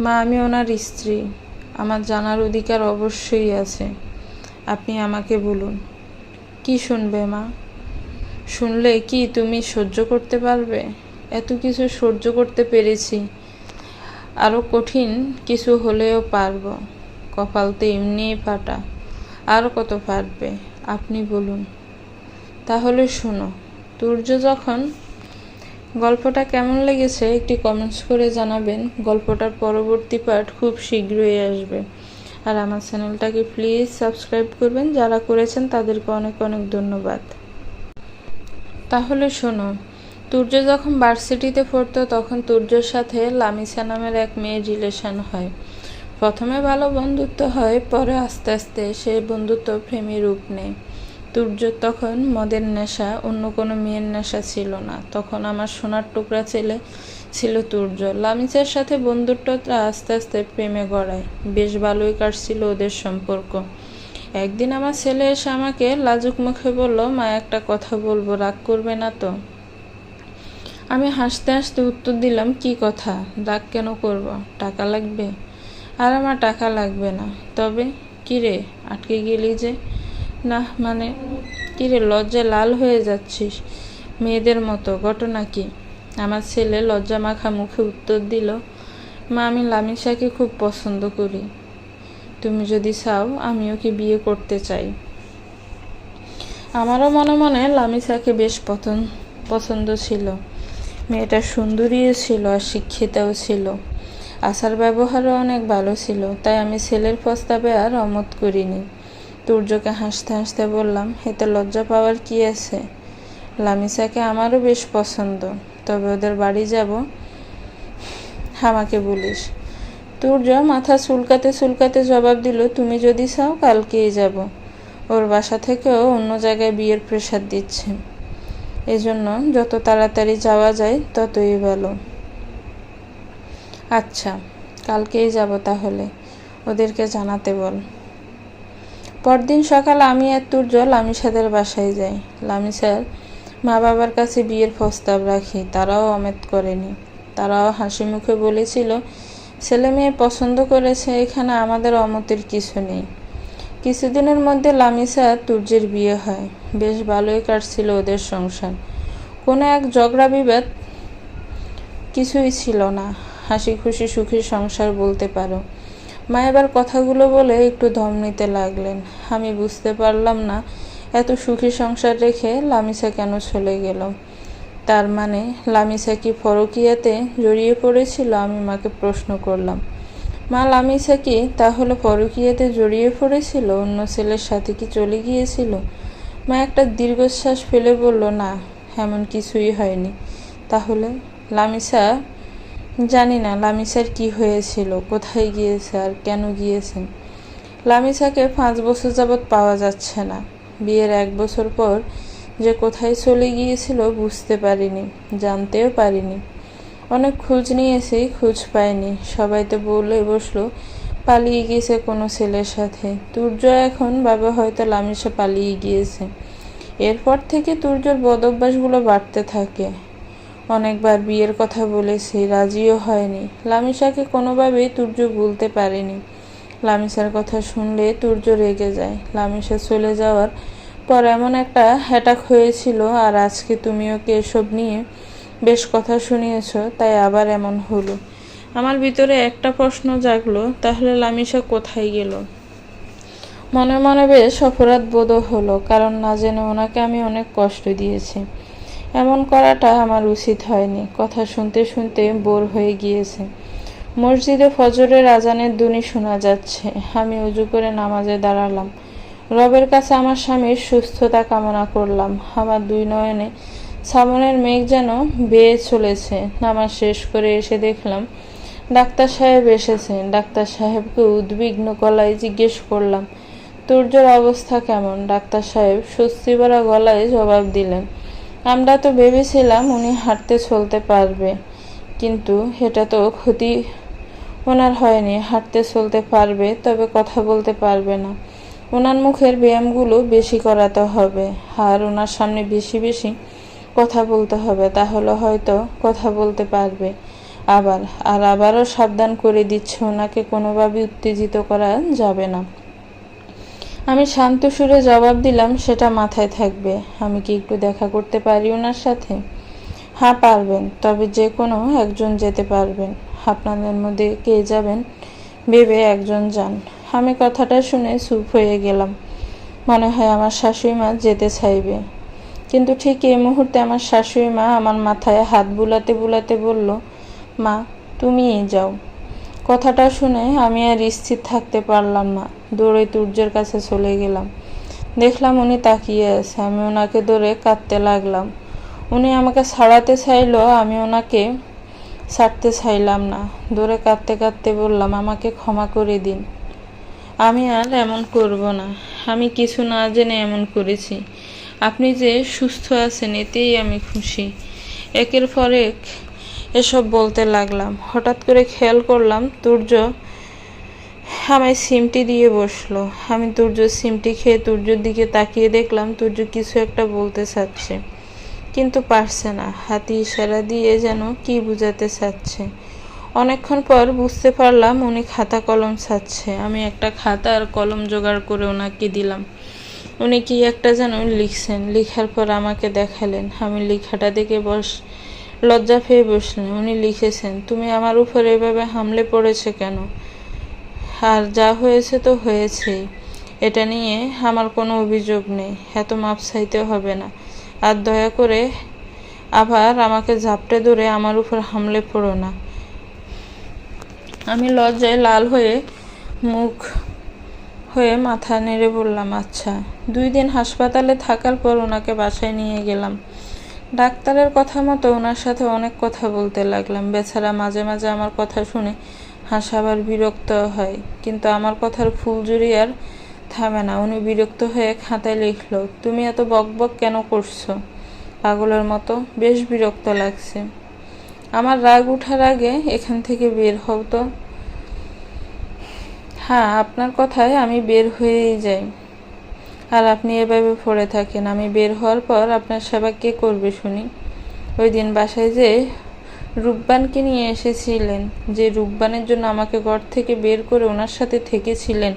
মা, আমি ওনার স্ত্রী, আমার জানার অধিকার অবশ্যই আছে। আপনি আমাকে বলুন। কি শুনবে মা? শুনলে কি তুমি সহ্য করতে পারবে? এত কিছু সহ্য করতে পেরেছি, আরও কঠিন কিছু হলেও পারবো। কপাল তো এমনিই ফাটা, আর কত ফাটবে? আপনি বলুন। তাহলে শোনো, তুর্য যখন গল্পটা কেমন লেগেছে একটি কমেন্টস করে জানাবেন। গল্পটার পরবর্তী পার্ট খুব শীঘ্রই আসবে। আর আমার চ্যানেলটাকে প্লিজ সাবস্ক্রাইব করবেন, যারা করেছেন তাদেরকে অনেক অনেক ধন্যবাদ। তাহলে শোনো, তুর্য যখন ভার্সিটিতে পড়তো তখন তুর্যর সাথে লামিসা নামের এক মেয়ের রিলেশন হয়। প্রথমে ভালো বন্ধুত্ব হয়, পরে আস্তে আস্তে সেই বন্ধুত্ব প্রেমী রূপ নেয়। তুর্যর তখন মদের নেশা, অন্য কোনো মেয়ের নেশা ছিল না। তখন আমার সোনার টুকরা ছেলে ছিল তুর্য। লামিসার সাথে বন্ধুত্বটা আস্তে আস্তে প্রেমে গড়ায়। বেশ ভালোই কাটছিল ওদের সম্পর্ক। একদিন আমার ছেলে এসে আমাকে লাজুক মুখে বলল, মা একটা কথা বলবো, রাগ করবে না তো? আমি হাসতে হাসতে উত্তর দিলাম, কি কথা? রাগ কেন করব? টাকা লাগবে? আর আমার টাকা লাগবে না। তবে কিরে, আটকে গেলি যে? না মানে, কিরে, লজ্জায় লাল হয়ে যাচ্ছিস মেয়েদের মতো, ঘটনা কি? আমার ছেলে লজ্জা মাখা মুখে উত্তর দিল, মা, আমি লামিসাকে খুব পছন্দ করি। তুমি যদি চাও আমি ওকে বিয়ে করতে চাই। আমারও মনে মনে লামিসাকে বেশ পছন্দ ছিল। মেয়েটা সুন্দরীও ছিল আর শিক্ষিতাও ছিল, আচার ব্যবহারও অনেক ভালো ছিল। তাই আমি ছেলের প্রস্তাবে আর অমত করিনি। তুর্যকে হাসতে হাসতে বললাম, এতে লজ্জা পাওয়ার কি আছে? লামিসাকে আমারও বেশ পছন্দ, তবে ওদের বাড়ি যাব, আমাকে বলিস। তুর্য মাথা চুলকাতে চুলকাতে জবাব দিল, তুমি যদি চাও কালকেই যাব। ওর বাসা থেকেও অন্য জায়গায় বিয়ের প্রেশার দিচ্ছে, এজন্য যত তাড়াতাড়ি যাওয়া যায় ততই ভালো। আচ্ছা, কালকেই যাব তাহলে, ওদেরকে জানাতে বল। পরদিন সকাল আমি আর তুর্য লামিসাদের বাসায় যাই। লামিসার মা বাবার কাছে বিয়ের প্রস্তাব রাখি, তারাও অমেত করেনি। তারাও হাসি মুখে বলেছিল, ছেলে মেয়ে পছন্দ করেছে, এখানে আমাদের অমতের কিছু নেই। কিছুদিনের মধ্যে লামিসা তুর্যের বিয়ে হয়। বেশ ভালোই কাটছিল ওদের সংসার। কোনো এক ঝগড়া বিবাদ কিছুই ছিল না। হাসি খুশি সুখী সংসার বলতে পারো। মা এবার কথাগুলো বলে একটু দম নিতে লাগলেন। আমি বুঝতে পারলাম না এত সুখী সংসার রেখে লামিসা কেন চলে গেল। তার মানে লামিসা কি পরকীয়াতে জড়িয়ে পড়েছিল? আমি মাকে প্রশ্ন করলাম। মা, লামিসা কি তাহলে পরকীয়াতে জড়িয়ে পড়েছিল? অন্য ছেলের সাথে কি চলে গিয়েছিল? মা একটা দীর্ঘশ্বাস ফেলে বলল, না, এমন কিছুই হয়নি। তাহলে লামিসা? জানি না লামিসার কি হয়েছিল, কোথায় গিয়েছে আর কেন গিয়েছে। লামিসাকে 5 বছর যাবৎ পাওয়া যাচ্ছে না। বিয়ের 1 বছর পর যে কোথায় চলে গিয়েছিল বুঝতে পারিনি, জানতেও পারিনি। অনেক খোঁজ নিয়েছি, খোঁজ পাইনি। সবাই তো বলে বসলো পালিয়ে গিয়েছে কোনো ছেলের সাথে। তুর্য এখন ভাবে হয়তো লামিসা পালিয়ে গিয়েছে। এরপর থেকে তুর্যর বদঅভ্যাসগুলো বাড়তে থাকে। অনেকবার বিয়ের কথা বলেছি, রাজিও হয়নি। লামিসাকে কোনোভাবেই তুর্য ভুলতে পারেনি। লামিসার কথা শুনলে তুর্য রেগে যায়। লামিসা চলে যাওয়ার পর এমন একটা অ্যাটাক হয়েছিল, আর আজকে তুমি ওকে এসব নিয়ে বেশ কথা শুনিয়েছ, তাই আবার এমন হলো। আমার ভিতরে একটা প্রশ্ন জাগলো, তাহলে লামিসা কোথায় গেল? মনে মনে বেশ অপরাধ বোধ হলো, কারণ না জেনে ওনাকে আমি অনেক কষ্ট দিয়েছি। এমন করাটা আমার উচিত হয়নি। কথা শুনতে শুনতে বোর হয়ে গিয়েছে। মসজিদে ফজরের আজানের ধ্বনি শোনা যাচ্ছে। আমি উজু করে নামাজে দাঁড়ালাম। রবের কাছে আমার স্বামীর সুস্থতা কামনা করলাম। আমার 2 নয়নে সামনের মেঘ যেন বেয়ে চলেছে। নামাজ শেষ করে এসে দেখলাম ডাক্তার সাহেব এসেছেন। ডাক্তার সাহেবকে উদ্বিগ্ন গলায় জিজ্ঞেস করলাম, তুর্যর অবস্থা কেমন? ডাক্তার সাহেব স্বস্তি ভরা গলায় জবাব দিলেন, আমরা তো ভেবেছিলাম উনি হাঁটতে চলতে পারবে, কিন্তু এটা তো ক্ষতি ওনার হয়নি। হাঁটতে চলতে পারবে, তবে কথা বলতে পারবে না। ওনার মুখের ব্যায়ামগুলো বেশি করাতে হবে, আর ওনার সামনে বেশি বেশি কথা বলতে হবে, তাহলে হয়তো কথা বলতে পারবে। আবারও সাবধান করে দিচ্ছে, ওনাকে কোনোভাবে উত্তেজিত করা যাবে না। আমি শান্ত সুরে জবাব দিলাম, সেটা মাথায় থাকবে। আমি কি একটু দেখা করতে পারি ওনার সাথে? হ্যাঁ, পারবেন, তবে যে কোনো একজন যেতে পারবেন। আপনাদের মধ্যে কে যাবেন ভেবে একজন যান। আমি কথাটা শুনে চুপ হয়ে গেলাম। মনে হয় আমার শাশুড়ি মা যেতে চাইবে। কিন্তু ঠিক এই মুহূর্তে আমার শাশুড়ি মা আমার মাথায় হাত বুলাতে বুলাতে বলল, মা, তুমিই যাও। কথাটা শুনে আমি আর স্থির থাকতে পারলাম না। দৌড়ে তুর্যের কাছে চলে গেলাম। দেখলাম উনি তাকিয়ে আছে। আমি ওনাকে ধরে কাঁদতে লাগলাম। উনি আমাকে ছাড়াতে চাইলো, আমি ওনাকে ছাড়তে চাইলাম না। দৌড়ে কাঁদতে কাঁদতে বললাম, আমাকে ক্ষমা করে দিন, আমি আর এমন করব না। আমি কিছু না জেনে এমন করেছি। আপনি যে সুস্থ আছেন এতেই আমি খুশি। একের পর এক এসব বলতে লাগলাম। হঠাৎ করে খেয়াল করলাম তুর্য আমায় সিমটি দিয়ে বসলো। আমি তুর্যর সিমটি খেয়ে তুর্যর দিকে তাকিয়ে দেখলাম তুর্য কিছু একটা বলতে চাচ্ছে, কিন্তু পারছে না। হাতি ইশারা দিয়ে যেন কি বুঝাতে চাচ্ছে। অনেকক্ষণ পর বুঝতে পারলাম উনি খাতা কলম চাচ্ছে। আমি একটা খাতা আর কলম জোগাড় করে ওনাকে দিলাম। উনি কি একটা যেন লিখছেন। লিখার পর আমাকে দেখালেন। আমি লেখাটা দেখে লজ্জা পেয়ে বসলেন। উনি লিখেছেন, তুমি আমার উপর এভাবে হামলে পড়েছে কেন? আর যা হয়েছে তো হয়েছেই, এটা নিয়ে আমার কোনো অভিযোগ নেই। এত মাপ চাইতে হবে না। আর দয়া করে আবার আমাকে ঝাপটে ধরে আমার উপর হামলে পড়ো না। আমি লজ্জায় লাল হয়ে মুখ হয়ে মাথা নেড়ে বললাম, আচ্ছা। 2 দিন হাসপাতালে থাকার পর ওনাকে বাসায় নিয়ে গেলাম। ডাক্তারের কথা মতো ওনার সাথে অনেক কথা বলতে লাগলাম। বেচারা মাঝে মাঝে আমার কথা শুনে হাসাবার বিরক্ত হয়, কিন্তু আমার কথার ফুলঝুরি আর থামে না। উনি বিরক্ত হয়ে খাতায় লিখলো, তুমি এত বকবক কেন করছো পাগলের মতো? বেশ বিরক্ত লাগছে। আমার রাগ উঠার আগে এখান থেকে বের হও তো। হ্যাঁ, আপনার কথায় আমি বের হয়েই যাই, আর আপনি এভাবে পড়ে থাকেন। আমি বের হওয়ার পর আপনার সেবা কে করবে শুনি? ওই দিন বাসায় যে রূপবানকে নিয়ে এসেছিলেন, যে রূপবানের জন্য আমাকে ঘর থেকে বের করে ওনার সাথে থেকেছিলেন,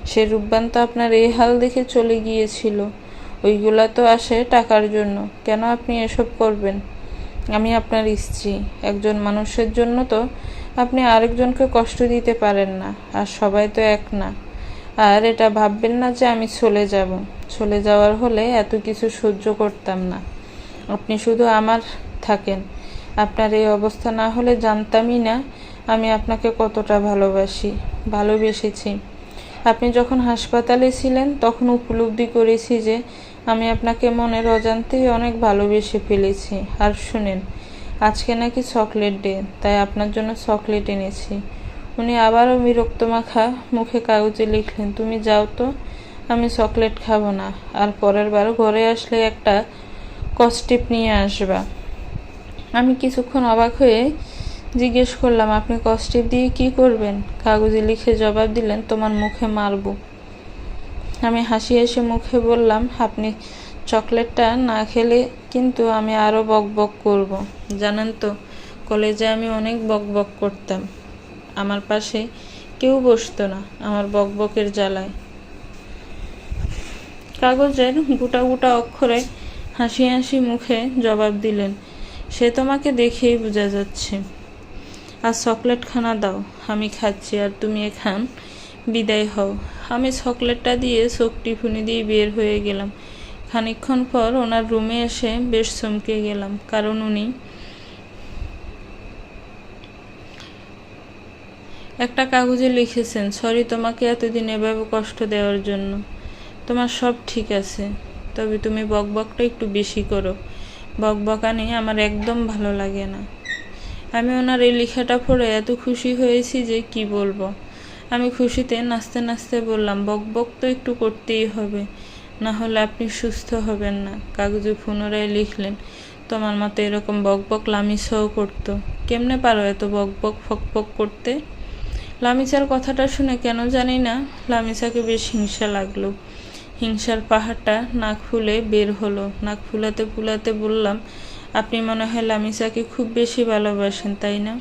সে রূপবান তো আপনার এই হাল দেখে চলে গিয়েছিল। ওইগুলা তো আসে টাকার জন্য। কেন আপনি এসব করবেন? আমি আপনার স্ত্রী। একজন মানুষের জন্য তো আপনি আরেকজনকে কষ্ট দিতে পারেন না। আর সবাই তো এক না। আর এটা ভাববেন না যে আমি চলে যাব। চলে যাওয়ার হলে এত কিছু সহ্য করতাম না। আপনি শুধু আমার থাকেন। আপনার এই অবস্থা না হলে জানতামই না আমি আপনাকে কতটা ভালোবেসেছি। আপনি যখন হাসপাতালে ছিলেন তখন উপলব্ধি করেছি যে আমি আপনাকে মনের অজান্তেই অনেক ভালোবেসে ফেলেছি। আর শুনেন, আজকে নাকি চকলেট ডে, তাই আপনার জন্য চকলেট এনেছি। উনি আবারও বিরক্ত মাখা মুখে কাগজে লিখলেন, তুমি যাও তো, আমি চকলেট খাবো না। আর পরের বার ঘরে আসলে একটা কস্টিপ নিয়ে আসবা। আমি কিছুক্ষণ অবাক হয়ে জিজ্ঞেস করলাম, আপনি কস্টিপ দিয়ে কি করবেন? কাগজে লিখে জবাব দিলেন, তোমার মুখে মারব। আমি হাসি হেসে মুখে বললাম, আপনি চকলেটটা না খেলে কিন্তু আমি আরও বকবক করব। জানেন তো, কলেজে আমি অনেক বকবক করতাম। আমার পাশে কেউ বসতো না আমার বকবকের জ্বালায়। কাগজের গোটা গোটা অক্ষরে হাসি হাসি মুখে জবাব দিলেন, সে তোমাকে দেখেই বোঝা যাচ্ছে। আর চকলেট খানা দাও, আমি খাচ্ছি, আর তুমি এখান বিদায় হও। আমি চকলেটটা দিয়ে চোখ টিফুনি দিয়ে বের হয়ে গেলাম। খানিকক্ষণ পর ওনার রুমে এসে বেশ চমকে গেলাম, কারণ উনি একটা কাগজে লিখেছেন, সরি তোমাকে এতদিন এভাবে কষ্ট দেওয়ার জন্য। তোমার সব ঠিক আছে, তবে তুমি বকবকটা একটু বেশি করো। বকবকানি আমার একদম ভালো লাগে না। আমি ওনার এই লেখাটা পড়ে এত খুশি হয়েছি যে কি বলবো। আমি খুশিতে নাচতে নাচতে বললাম, বকবক তো একটু করতেই হবে, না হলে আপনি সুস্থ হবেন না। কাগজে পুনরায় লিখলেন, তোমার মতো এরকম বকবক লামিসাও করতো। কেমনে পারো এত বকবক ফকফক করতে? লামিসার কথাটা শুনে কেন জানি না লামিসাকে বেশ হিংসা লাগলো। হিংসার পাহাড়টা নাক ফুলে বের হলো। নাক ফুলাতে ফুলাতে বললাম, আপনি মনে হয় লামিসাকে খুব বেশি ভালোবাসেন, তাই না?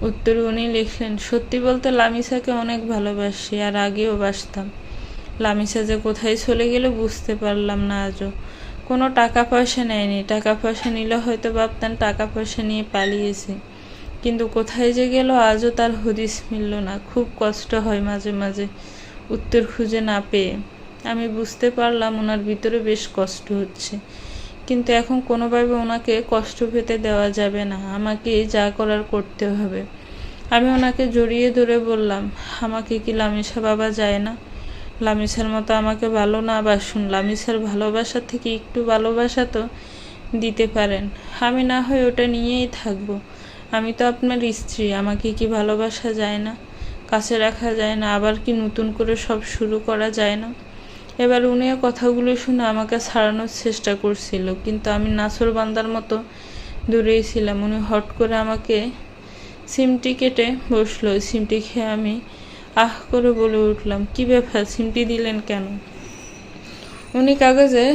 উত্তরে উনি লিখলেন, সত্যি বলতে লামিসাকে অনেক ভালোবাসি, আর আগেও বাসতাম। লামিসা যে কোথায় চলে গেল বুঝতে পারলাম না আজও। কোনো টাকা পয়সা নেয়নি। টাকা পয়সা নিলে হয়তো ভাবতেন টাকা পয়সা নিয়ে পালিয়েছে, কিন্তু কোথায় যে গেল আজও তার হদিস মিলল না। খুব কষ্ট হয় মাঝে মাঝে উত্তর খুঁজে না পেয়ে। আমি বুঝতে পারলাম ওনার ভিতরে বেশ কষ্ট হচ্ছে, কিন্তু এখন কোনোভাবে ওনাকে কষ্ট পেতে দেওয়া যাবে না। আমাকে যা করার করতে হবে। আমি ওনাকে জড়িয়ে ধরে বললাম, আমাকে কি লামিসা বাবা যায় না? লামিসার মতো আমাকে ভালো না বাসুন, লামিসার ভালোবাসা থেকে একটু ভালোবাসা তো দিতে পারেন। আমি না হয় ওটা নিয়েই থাকবো। আমি তো আপনার স্ত্রী, আমাকে কি ভালোবাসা যায় না? কাছে রাখা যায় না? আবার কি নতুন করে সব শুরু করা যায় না? এবার উনিও কথাগুলো শুনে আমাকে ছাড়ানোর চেষ্টা করছিল, কিন্তু আমি নাছর বান্দার মতো দূরেই ছিলাম। উনি হট করে আমাকে সিমটি কেটে বসলো। সিমটি খেয়ে আমি আহ করে বলে উঠলাম, কি ব্যাপার, সিমটি দিলেন কেন? উনি কাগজে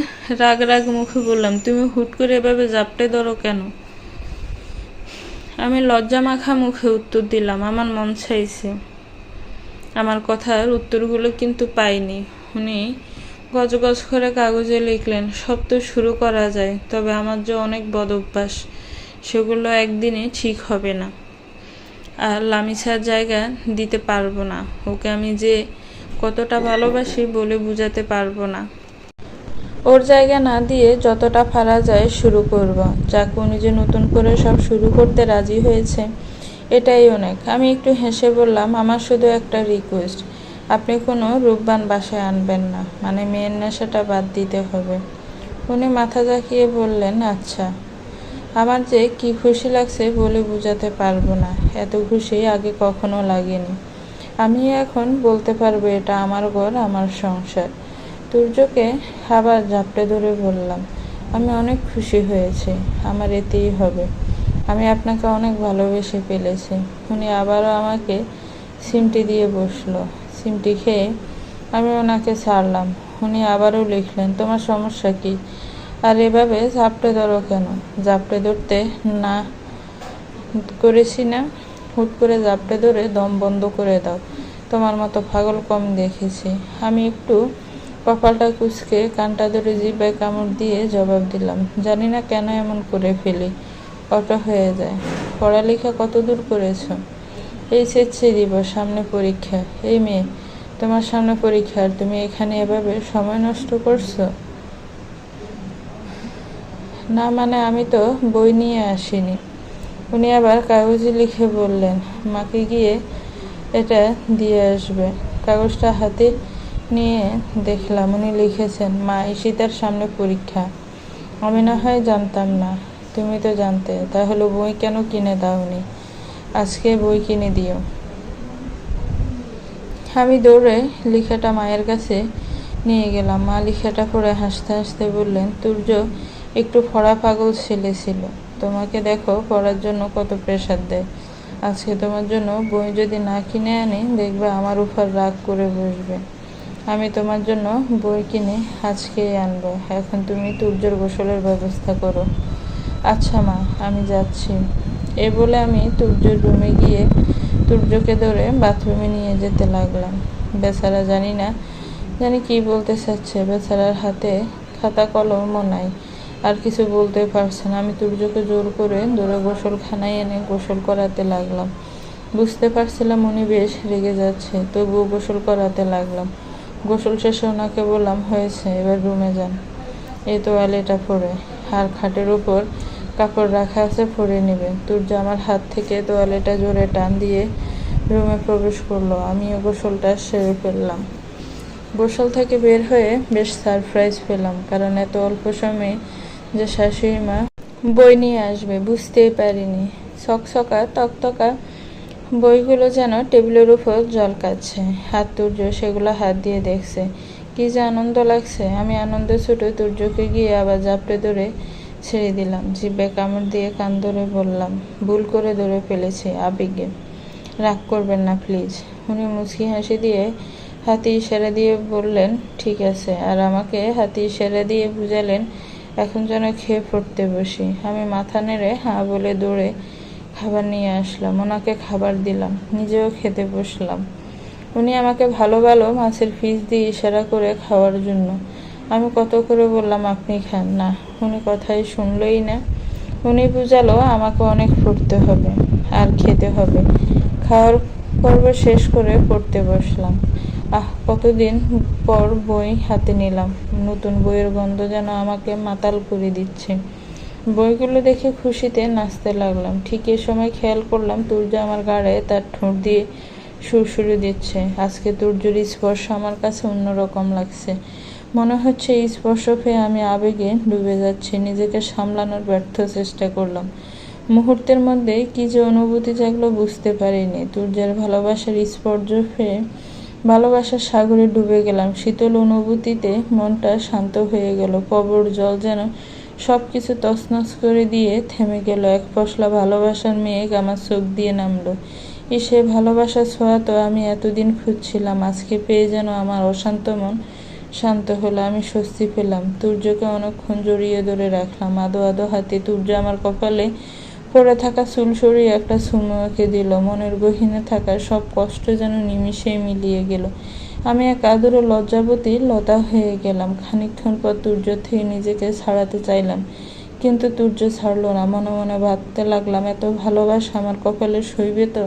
রাগ রাগ মুখে বললাম, তুমি হুট করে এভাবে জাপটে ধরো কেন? আমি লজ্জা মাখা মুখে উত্তর দিলাম, আমার মন চাইছে। আমার কথার উত্তরগুলো কিন্তু পাইনি। উনি গজগজ করে কাগজে লিখলেন, সব তো শুরু করা যায়, তবে আমার যে অনেক বদ অভ্যাস, সেগুলো একদিনে ঠিক হবে না। আর লামিসার জায়গা দিতে পারবো না। ওকে আমি যে কতটা ভালোবাসি বলে বুঝাতে পারবো না। ওর জায়গা না দিয়ে যতটা পারা যায় শুরু করব। যাক, উনি যে নতুন করে সব শুরু করতে রাজি হয়েছে, এটাই অনেক। আমি একটু হেসে বললাম, আমার শুধু একটা রিকোয়েস্ট, আপনি কোনো রূপবান বাসায় আনবেন না, মানে মেয়ের নেশাটা বাদ দিতে হবে। উনি মাথা ঝাঁকিয়ে বললেন, আচ্ছা। আমার যে কি খুশি লাগছে বলে বোঝাতে পারবো না। এত খুশি আগে কখনো লাগেনি। আমি এখন বলতে পারবো এটা আমার ঘর, আমার সংসার। তুর্যকে আবার ঝাপটে ধরে বললাম, আমি অনেক খুশি হয়েছি, আমার এতেই হবে। আমি আপনাকে অনেক ভালোবেসে ফেলেছি। উনি আবারও আমাকে সিমটি দিয়ে বসলো। সিমটি খেয়ে আমি ওনাকে ছাড়লাম। উনি আবারও লিখলেন, তোমার সমস্যা কি? আর এভাবে ঝাপটে ধরো কেন? ঝাপটে ধরতে না করেছি না? হুট করে ঝাপটে ধরে দম বন্ধ করে দাও। তোমার মতো পাগল কম দেখেছি। আমি একটু কপালটা কুঁচকে কানটা ধরে জিহ্বায় কামড় দিয়ে জবাব দিলাম, জানি না কেন এমন করে ফেলি, অটো হয়ে যায়। পড়ালেখা কত দূর করেছ? এইচএসসি দিব, সামনে পরীক্ষা। এই মেয়ে, তোমার সামনে পরীক্ষা আর তুমি এখানে এভাবে সময় নষ্ট করছো? না মানে আমি তো বই নিয়ে আসিনি। উনি আবার কাগজে লিখে বললেন, মাকে গিয়ে এটা দিয়ে আসবে। কাগজটা হাতে নিয়ে দেখলাম উনি লিখেছেন, মা ঈশিতার সামনে পরীক্ষা। আমি না হয় জানতাম না, তুমি তো জানতে, তাহলে বই কেন কিনে দাওনি? আজকে বই কিনে দিও। আমি দৌড়ে লেখাটা মায়ের কাছে নিয়ে গেলাম। মা লেখাটা পড়ে হাসতে হাসতে বললেন, তুর্য একটু পড়া পাগল ছেলে ছিল, তোমাকে দেখো পড়ার জন্য কত প্রেশার দেয়। আজকে তোমার জন্য বই যদি না কিনে আনি, দেখবে আমার উপর রাগ করে বসবে। আমি তোমার জন্য বই কিনে আজকেই আনবো। এখন তুমি তুর্যর গোসলের ব্যবস্থা করো। আচ্ছা মা, আমি যাচ্ছি। এ বলে আমি তুর্যর রুমে গিয়ে তুর্যকে ধরে বাথরুমে নিয়ে যেতে লাগলাম। বেচারা জানি কি বলতে চাচ্ছে। বেচারার হাতে খাতা কলমও নাই, আর কিছু বলতে পারছে না। আমি তুর্যকে জোর করে ধরে গোসলখানায় এনে গোসল করাতে লাগলাম। বুঝতে পারছিলাম উনি বেশ রেগে যাচ্ছে, তবুও গোসল করাতে লাগলাম। গোসল শেষে ওনাকে বললাম, হয়েছে, এবার রুমে যান। এই তোয়ালেটা পরে, আর খাটের উপর কাপড় রাখা আছে, পরে নেবেন। তুর্য আমার হাত থেকে তোয়ালেটা জোরে টান দিয়ে রুমে প্রবেশ করলো। আমিও গোসলটা সেরে ফেললাম। গোসল থেকে বের হয়ে বেশ সারপ্রাইজ পেলাম, কারণ এত অল্প সময়ে যে শাশুড়ি মা বই নিয়ে আসবে বুঝতেই পারিনি। চকচকা তকতকা বইগুলো যেন টেবিলের উপর জলকাচ্ছে। হাত তুর্য সেগুলো হাত দিয়ে দেখছে। কি যে আনন্দ লাগছে। আমি আনন্দ ছুটে তুর্যকে গিয়ে আবার জাপটে ধরে ছেড়ে দিলাম। জিভে কামড় দিয়ে কান ধরে বললাম, ভুল করে ধরে ফেলেছি, আবেগে। রাগ করবেন না প্লিজ। উনি মুচকি হাসি দিয়ে হাতি ইশারা দিয়ে বললেন, ঠিক আছে, আর আমাকে হাতি ইশারা দিয়ে বুঝালেন এখন যেন খেয়ে পড়তে বসি। আমি মাথা নেড়ে হ্যাঁ বলে দৌড়ে খাবার নিয়ে আসলাম। ওনাকে খাবার দিলাম, নিজেও খেতে বসলাম। উনি আমাকে ভালো ভালো মাছের পিস দিয়ে ইশারা করে খাওয়ার জন্য। আমি কত করে বললাম আপনি খান না, উনি কথাই শুনলই না। উনি বুঝালো আমাকে অনেক পড়তে হবে আর খেতে হবে। খাওয়ার পর্ব শেষ করে পড়তে বসলাম। কতদিন পর বই হাতে নিলাম। নতুন বইয়ের গন্ধ যেন আমাকে মাতাল করে দিচ্ছে। বইগুলো দেখে খুশিতে নাচতে লাগলাম। ঠিক এ সময় খেয়াল করলাম তুর্য আমার গাড়ে তার ঠোঁট দিয়ে সুরসুরি দিচ্ছে। আজকে তুর্যর স্পর্শ আমার কাছে অন্যরকম লাগছে। মনে হচ্ছে এই স্পর্শ পেয়ে আমি আবেগে ডুবে যাচ্ছি। নিজেকে সামলানোর ব্যর্থ চেষ্টা করলাম। মুহূর্তের মধ্যেই কি যে অনুভূতি জাগলো বুঝতে পারিনি। তুর্যের ভালোবাসার স্পর্শ পেয়ে ভালোবাসার সাগরে ডুবে গেলাম। শীতল অনুভূতিতে মনটা শান্ত হয়ে গেল। প্রবল জল যেন সব কিছু তছনছ করে দিয়ে থেমে গেল। এক পশলা ভালোবাসার মেঘ আমার চোখ দিয়ে নামলো। সে ভালোবাসার ছোঁয়া তো আমি এতদিন খুঁজছিলাম। আজকে পেয়ে যেন আমার অশান্ত মন শান্ত হলো। আমি স্বস্তি পেলাম। তুর্যকে অনেকক্ষণ জড়িয়ে ধরে রাখলাম। আদো আদো হাতে তুর্য আমার কপালে পড়ে থাকা চুল সরিয়ে একটা চুমু এঁকে দিল। মনের গহীনে থাকা সব কষ্ট যেন নিমিষেই মিলিয়ে গেল। আমি এক আদরে লজ্জাবতী লতা হয়ে গেলাম। খানিকক্ষণ পর তুর্য থেকে নিজেকে ছাড়াতে চাইলাম, কিন্তু তুর্য ছাড়লো না। মনে মনে ভাবতে লাগলাম, এত ভালোবাসা আমার কপালে সইবে তো?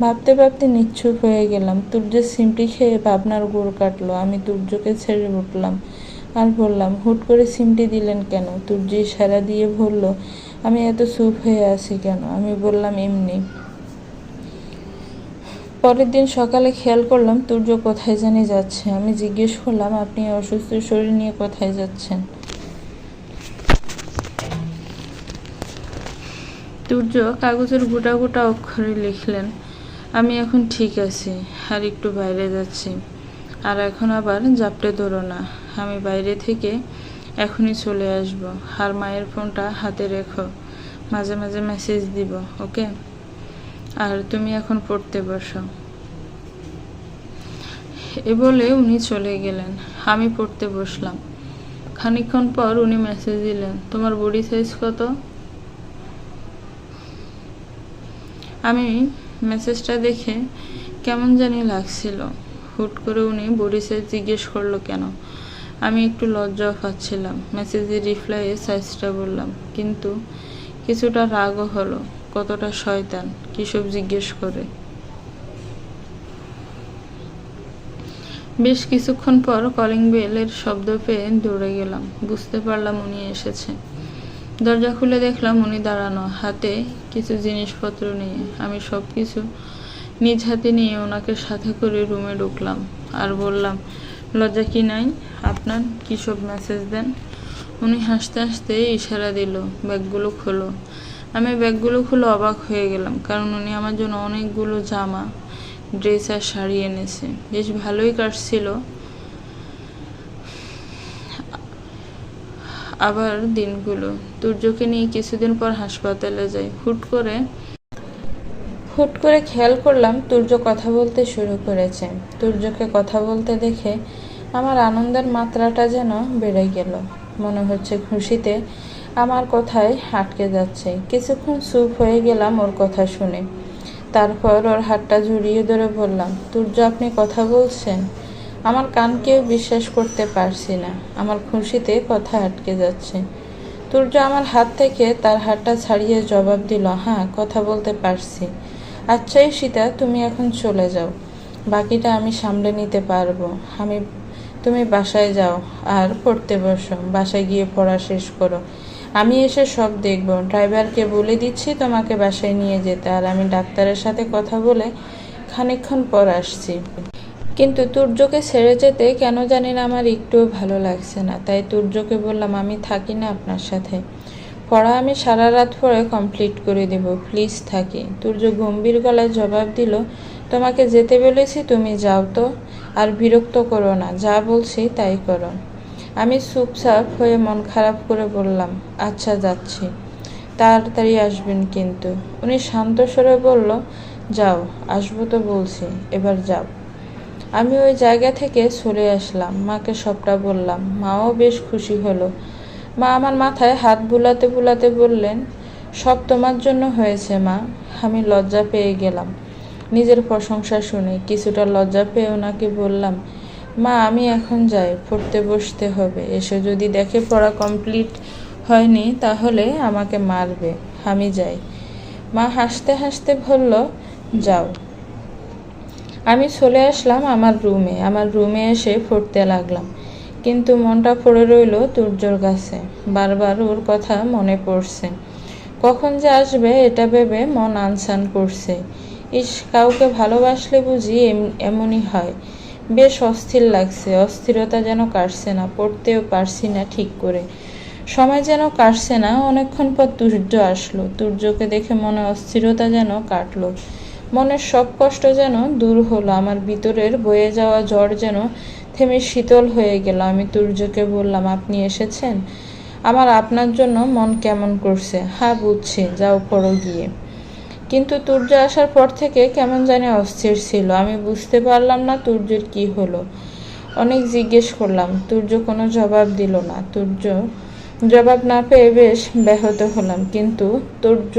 ভাবতে ভাবতে নিশ্চুপ হয়ে গেলাম। তুর্যের সিমটি খেয়ে ভাবনার গোড় কাটলো। আমি তুর্যকে ছেড়ে উঠলাম আর বললাম, হুট করে সিমটি দিলেন কেন? তুর্য ইশারা দিয়ে বলল, আমি এত চুপ হয়ে আছি কেন? আমি বললাম, এমনি। পরের দিন সকালে খেয়াল করলাম তুর্য কোথায় জানি যাচ্ছে। আমি জিজ্ঞেস করলাম, আপনি অসুস্থ শরীর নিয়ে কোথায় যাচ্ছেন? তুর্য কাগজের গোটা গোটা অক্ষরে লিখলেন, আমি এখন ঠিক আছি, আর একটু বাইরে যাচ্ছি। আর এখন আবার জাপটে ধরো না। আমি বাইরে থেকে এখনই চলে আসব। আর মায়ের ফোনটা হাতে রেখো, মাঝে মাঝে মেসেজ দিব, ওকে? আর তুমি এখন পড়তে বসো। এ বলে উনি চলে গেলেন। আমি পড়তে বসলাম। খানিকক্ষণ পর উনি মেসেজ দিলেন, তোমার বডি সাইজ কত? আমি মেসেজটা দেখে কেমন জানি লাগছিল। হুট করে উনি বরিসে জিজ্ঞেস করলো কেন। আমি একটু লজ্জাও পাচ্ছিলাম। মেসেজের রিপ্লাইয়ে সাইজটা বললাম, কিন্তু কিছুটা রাগও হলো। কতটা শয়তান, কিসব জিজ্ঞেস করে। বেশ কিছুক্ষণ পর কলিং বেলের শব্দ পেয়ে দৌড়ে গেলাম। বুঝতে পারলাম উনি এসেছে। দরজা খুলে দেখলাম উনি দাঁড়ানো, হাতে কিছু জিনিসপত্র নিয়ে। আমি সব কিছু নিজ হাতে নিয়ে ওনাকে সাথে করে রুমে ঢুকলাম আর বললাম, লজ্জা কি নাই আপনার? কী সব মেসেজ দেন? উনি হাসতে হাসতে ইশারা দিল, ব্যাগগুলো খোলো। আমি ব্যাগগুলো খুলে অবাক হয়ে গেলাম, কারণ উনি আমার জন্য অনেকগুলো জামা, ড্রেস আর শাড়ি এনেছে। বেশ ভালোই কাটছিল। আবার দিনগুলো তুর্যকে নিয়ে কিছুদিন পর হাসপাতালে যাই। হুট করে খেয়াল করলাম তুর্য কথা বলতে শুরু করেছে। তুর্যকে কথা বলতে দেখে আমার আনন্দের মাত্রাটা যেন বেড়ে গেল। মনে হচ্ছে খুশিতে আমার কথায় আটকে যাচ্ছে। কিছুক্ষণ চুপ হয়ে গেলাম ওর কথা শুনে। তারপর ওর হাতটা জড়িয়ে ধরে বললাম, তুর্য আপনি কথা বলছেন? আমার কানকেও বিশ্বাস করতে পারছি না। আমার খুশিতে কথা আটকে যাচ্ছে। তুর্য আমার হাত থেকে তার হাতটা ছাড়িয়ে জবাব দিল, হ্যাঁ কথা বলতে পারছি। আচ্ছা ঈশিতা, তুমি এখন চলে যাও, বাকিটা আমি সামলে নিতে পারবো। তুমি বাসায় যাও আর পড়তে বসো। বাসায় গিয়ে পড়া শেষ করো। আমি এসে সব দেখব। ড্রাইভারকে বলে দিচ্ছি তোমাকে বাসায় নিয়ে যেতে, আর আমি ডাক্তারের সাথে কথা বলে খানিকক্ষণ পর আসছি। কিন্তু তুর্যকে ছেড়ে যেতে কেন জানি না আমার একটুও ভালো লাগছে না। তাই তুর্যকে বললাম, আমি থাকি না আপনার সাথে। পড়া আমি সারা রাত পরে কমপ্লিট করে দেব, প্লিজ থাকি। তুর্য গম্ভীর গলায় জবাব দিল, তোমাকে যেতে বলেছি, তুমি যাও তো। আর বিরক্ত করো না, যা বলছি তাই করো। আমি চুপচাপ হয়ে মন খারাপ করে বললাম, আচ্ছা যাচ্ছি, তাড়াতাড়ি আসবেন কিন্তু। উনি শান্ত স্বরে বলল, যাও, আসবো তো বলছি, এবার যাও। আমি ওই জায়গা থেকে চলে আসলাম। মাকে সবটা বললাম। মাও বেশ খুশি হলো। মা আমার মাথায় হাত বুলাতে বুলাতে বললেন, সব তোমার জন্য হয়েছে মা। আমি লজ্জা পেয়ে গেলাম নিজের প্রশংসা শুনে। কিছুটা লজ্জা পেয়ে ওনাকে বললাম, মা আমি এখন যাই, পড়তে বসতে হবে। এসে যদি দেখে পড়া কমপ্লিট হয়নি তাহলে আমাকে মারবে। আমি যাই। মা হাসতে হাসতে বলল, যাও। আমি চলে আসলাম আমার রুমে এসে পড়তে লাগলাম। কিন্তু মনটা পড়ে রইল তুর্যর কাছে। বারবার ওর কথা মনে পড়ছে। কখন যে আসবে এটা ভেবে মন আনসান করছে। কাউকে ভালোবাসলে বুঝি এমনই হয়। বেশ অস্থির লাগছে। অস্থিরতা যেন কাটছে না। পড়তেও পারছি না ঠিক করে। সময় যেন কাটছে না। অনেকক্ষণ পর তুর্য আসলো। তুর্যকে দেখে মনে অস্থিরতা যেন কাটলো। মনের সব কষ্ট যেন দূর হলো। আমার ভিতরের বয়ে যাওয়া ঝড় যেন থেমে শীতল হয়ে গেল। আমি তুর্যকে বললাম, আপনি এসেছেন? আমার আপনার জন্য মন কেমন করছে। হ্যাঁ বুঝছি, যাও পড়ো গিয়ে। কিন্তু তুর্য আসার পর থেকে কেমন জানি অস্থির ছিল। আমি বুঝতে পারলাম না তুর্যের কি হলো। অনেক জিজ্ঞেস করলাম, তুর্য কোনো জবাব দিল না। তুর্য জবাব না পেয়ে বেশ ব্যাহত হলাম, কিন্তু তুর্য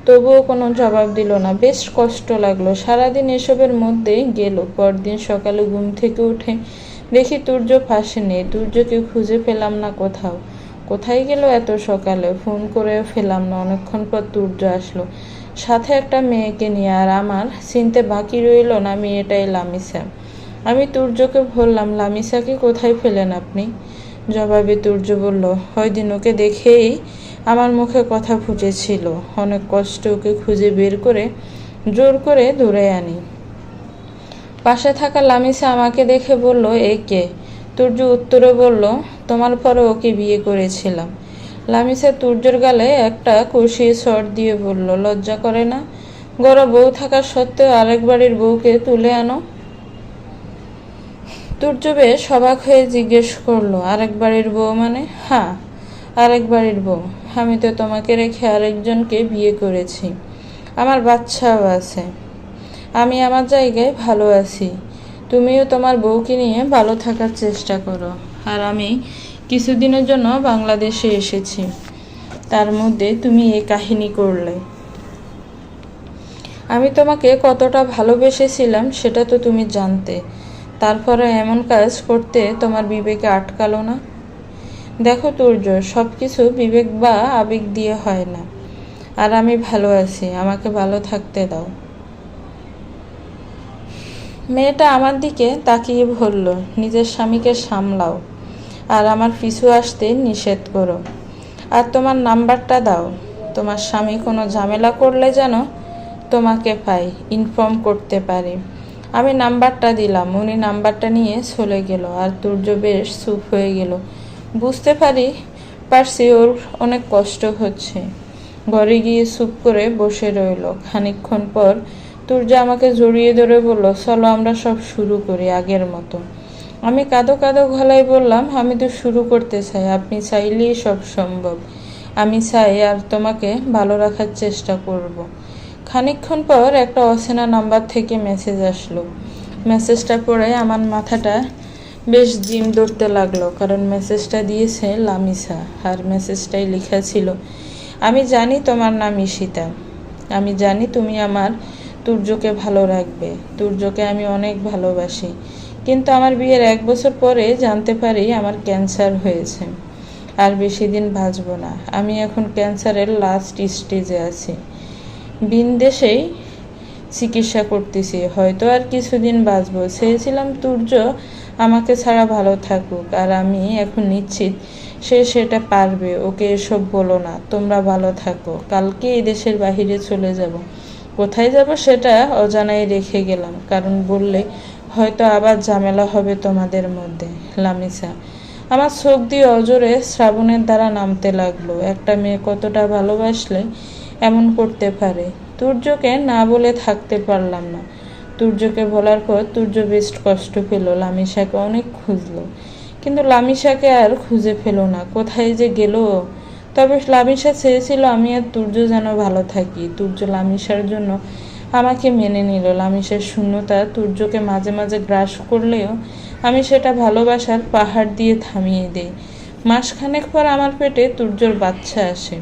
তবুও কোনো জবাব দিল না। বেশ কষ্ট লাগলো। সারাদিন এসবের মধ্যেই গেল। পরদিন সকালে ঘুম থেকে উঠে দেখি তুর্য পাশে নেই। তুর্যকে খুঁজে পেলাম না কোথাও। কোথায় গেল এত সকালে? ফোন করেও পেলাম না। অনেকক্ষণ পর তুর্য আসলো, সাথে একটা মেয়েকে নিয়ে। আর আমার চিনতে বাকি রইল না মেয়েটাই লামিসা। আমি তুর্যকে বললাম, লামিসাকে কোথায় ফেলেন আপনি? জবাবে তুর্য বলল, হয়দিন ওকে দেখেই আমার মুখে কথা ফুটেছিল। অনেক কষ্ট ওকে খুঁজে বের করে জোর করে ধরে আনি। পাশে থাকা লামিসা আমাকে দেখে বলল, এ কে? তুর্য উত্তরে বলল, তোমার পরে ওকে বিয়ে করেছিলাম। লামিসা তুর্যর গালে একটা কষিয়ে চড় দিয়ে বলল, লজ্জা করে না? গড় বউ থাকা সত্ত্বেও আরেক বাড়ির বউকে তুলে আনো। তুর্য বেশ অবাক হয়ে জিজ্ঞেস করলো, আরেক বাড়ির বউ মানে? হ্যাঁ, আরেক বাড়ির বউ। আমি তো তোমাকে রেখে আরেকজনকে বিয়ে করেছি। আমার বাচ্চাও আছে। আমি আমার জায়গায় ভালো আছি। তুমিও তোমার বউকে নিয়ে ভালো থাকার চেষ্টা করো। আর আমি কিছুদিনের জন্য বাংলাদেশে এসেছি, তার মধ্যে তুমি এই কাহিনী করলে। আমি তোমাকে কতটা ভালোবেসেছিলাম সেটা তো তুমি জানতে, তারপরে এমন কাজ করতে তোমার বিবেকে আটকালো না? দেখো তুর্য, সব কিছু বিবেক বা আবেগ দিয়ে হয় না। আর আমি ভালো আছি, আমাকে ভালো থাকতে দাও। মেয়েটা আমার দিকে তাকিয়ে বলল, নিজের স্বামীকে সামলাও আর আমার পিছু আসতে নিষেধ করো। আর তোমার নাম্বারটা দাও, তোমার স্বামী কোনো ঝামেলা করলে যেন তোমাকে পাই, ইনফর্ম করতে পারি। আমি নাম্বারটা দিলাম, উনি নাম্বারটা নিয়ে চলে গেল। আর তুর্য বেশ চুপ হয়ে গেল। বুঝতে পারছি ওর অনেক কষ্ট হচ্ছে। ঘরে গিয়ে চুপ করে বসে রইল। খানিকক্ষণ পর তুর্য আমাকে জড়িয়ে ধরে বলল, চলো আমরা সব শুরু করি আগের মতো। আমি কাঁদো কাঁদো গলায় বললাম, আমি তো শুরু করতে চাই, আপনি চাইলেই সব সম্ভব। আমি চাই আর তোমাকে ভালো রাখার চেষ্টা করব। খানিকক্ষণ পর একটা অচেনা নাম্বার থেকে মেসেজ আসলো। মেসেজটা পড়ে আমার মাথাটা বেশ জিম ধরতে লাগলো, কারণ মেসেজটা দিয়েছে লামিসা। আর মেসেজটাই লেখা ছিল, আমি জানি তোমার নাম ঈশিতা, আমি জানি তুমি আমার তুর্যকে ভালো রাখবে। তুর্যকে আমি অনেক ভালোবাসি, কিন্তু আমার বিয়ের 1 বছর পরে জানতে পারি আমার ক্যান্সার হয়েছে। আর বেশি দিন বাঁচব না। আমি এখন ক্যান্সারের লাস্ট স্টেজে আছি, বিদেশেই চিকিৎসা করতেছি। হয়তো আর কিছুদিন বাঁচব। চেয়েছিলাম তুর্য আমাকে ছাড়া ভালো থাকুক, আর আমি এখন নিশ্চিত সে সেটা পারবে। ওকে এসব বলো না, তোমরা ভালো থাকো। কালকে এই দেশের বাহিরে চলে যাব। কোথায় যাব সেটা অজানাই রেখে গেলাম, কারণ বললে হয়তো আবার ঝামেলা হবে তোমাদের মধ্যে। লামিসা। আমার চোখ দিয়ে অজরে শ্রাবণের দ্বারা নামতে লাগলো। একটা মেয়ে কতটা ভালোবাসলে এমন করতে পারে। তুর্যকে না বলে থাকতে পারলাম না। তুর্যকে বলার পর তুর্য বেশ কষ্ট পেল। লামিসাকে অনেক খুঁজলো, কিন্তু লামিসাকে আর খুঁজে পেল না। কোথায় যে গেল। তবে লামিসা চেয়েছিল আমি আর তুর্য যেন ভালো থাকি। তুর্য লামিসার জন্য আমাকে মেনে নিল। লামিসার শূন্যতা তুর্যকে মাঝে মাঝে গ্রাস করলেও আমি সেটা ভালোবাসার পাহাড় দিয়ে থামিয়ে দেই। মাসখানেক পর আমার পেটে তুর্যর বাচ্চা আসে।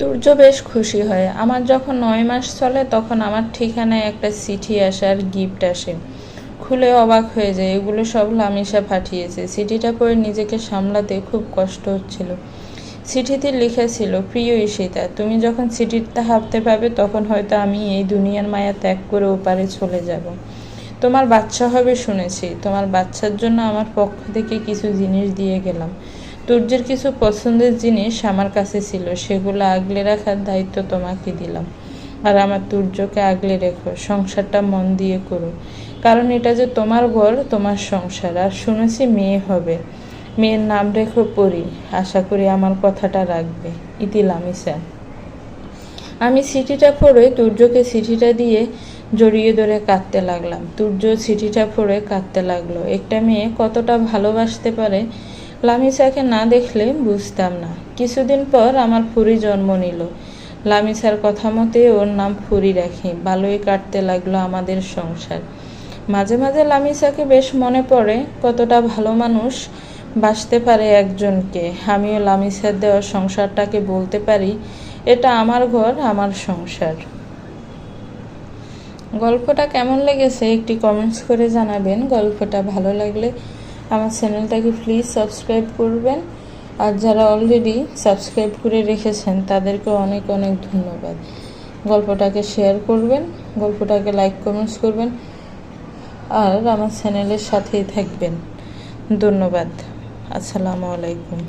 তুর্য বেশ খুশি হয়। আমার যখন 9 মাস চলে তখন আমার ঠিকানায় একটা চিঠি আসে আর গিফট আসে। খুলে অবাক হয়ে যায়, এগুলো সব লামিসা পাঠিয়েছে। চিঠিটা পড়ে নিজেকে সামলাতে খুব কষ্ট হচ্ছিল। চিঠিতে লেখা ছিল, প্রিয় ঈশিতা, তুমি যখন চিঠিটা হাতে পাবে তখন হয়তো আমি এই দুনিয়ার মায়া ত্যাগ করে ওপারে চলে যাব। তোমার বাচ্চা হবে শুনেছি। তোমার বাচ্চার জন্য আমার পক্ষ থেকে কিছু জিনিস দিয়ে গেলাম। তুর্যের কিছু পছন্দের জিনিস আমার কাছে ছিল, সেগুলো আগলে রাখার দায়িত্ব তোমাকে দিলাম। আর আমার তুর্যকে আগলে রেখো, সংসারটা মন দিয়ে করো, কারণ এটা যে তোমার ঘর, তোমার সংসার। আর শুনেছি মেয়ে হবে, মেয়ের নাম রেখো পরি। আশা করি আমার কথাটা রাখবে। ইতি লামিসা। আমি চিঠিটা পড়ে তুর্যকে চিঠিটা দিয়ে জড়িয়ে ধরে কাঁদতে লাগলাম। তুর্য চিঠিটা পড়ে কাঁদতে লাগলো। একটা মেয়ে কতটা ভালোবাসতে পারে লামিসাকে না দেখলে বুঝতাম না। কিছুদিন পর আমার ফুরি জন্ম নিল। লামিসার কথা মতে ওর নাম ফুরি রাখি। ভালোই কাটতে লাগলো আমাদের সংসার। মাঝে মাঝে লামিসাকে বেশ মনে পড়ে, কতটা ভালো মানুষ বাসতে পারে একজনকে। আমিও লামিসার দেওয়া সংসারটাকে বলতে পারি, এটা আমার ঘর, আমার সংসার। গল্পটা কেমন লেগেছে একটি কমেন্টস করে জানাবেন। গল্পটা ভালো লাগলে আমার চ্যানেলটাকে প্লিজ সাবস্ক্রাইব করবেন। আর যারা অলরেডি সাবস্ক্রাইব করে রেখেছেন তাদেরকে অনেক অনেক ধন্যবাদ। গল্পটাকে শেয়ার করবেন, গল্পটাকে লাইক কমেন্টস করবেন, আর আমার চ্যানেলের সাথেই থাকবেন। ধন্যবাদ। আসসালামু আলাইকুম।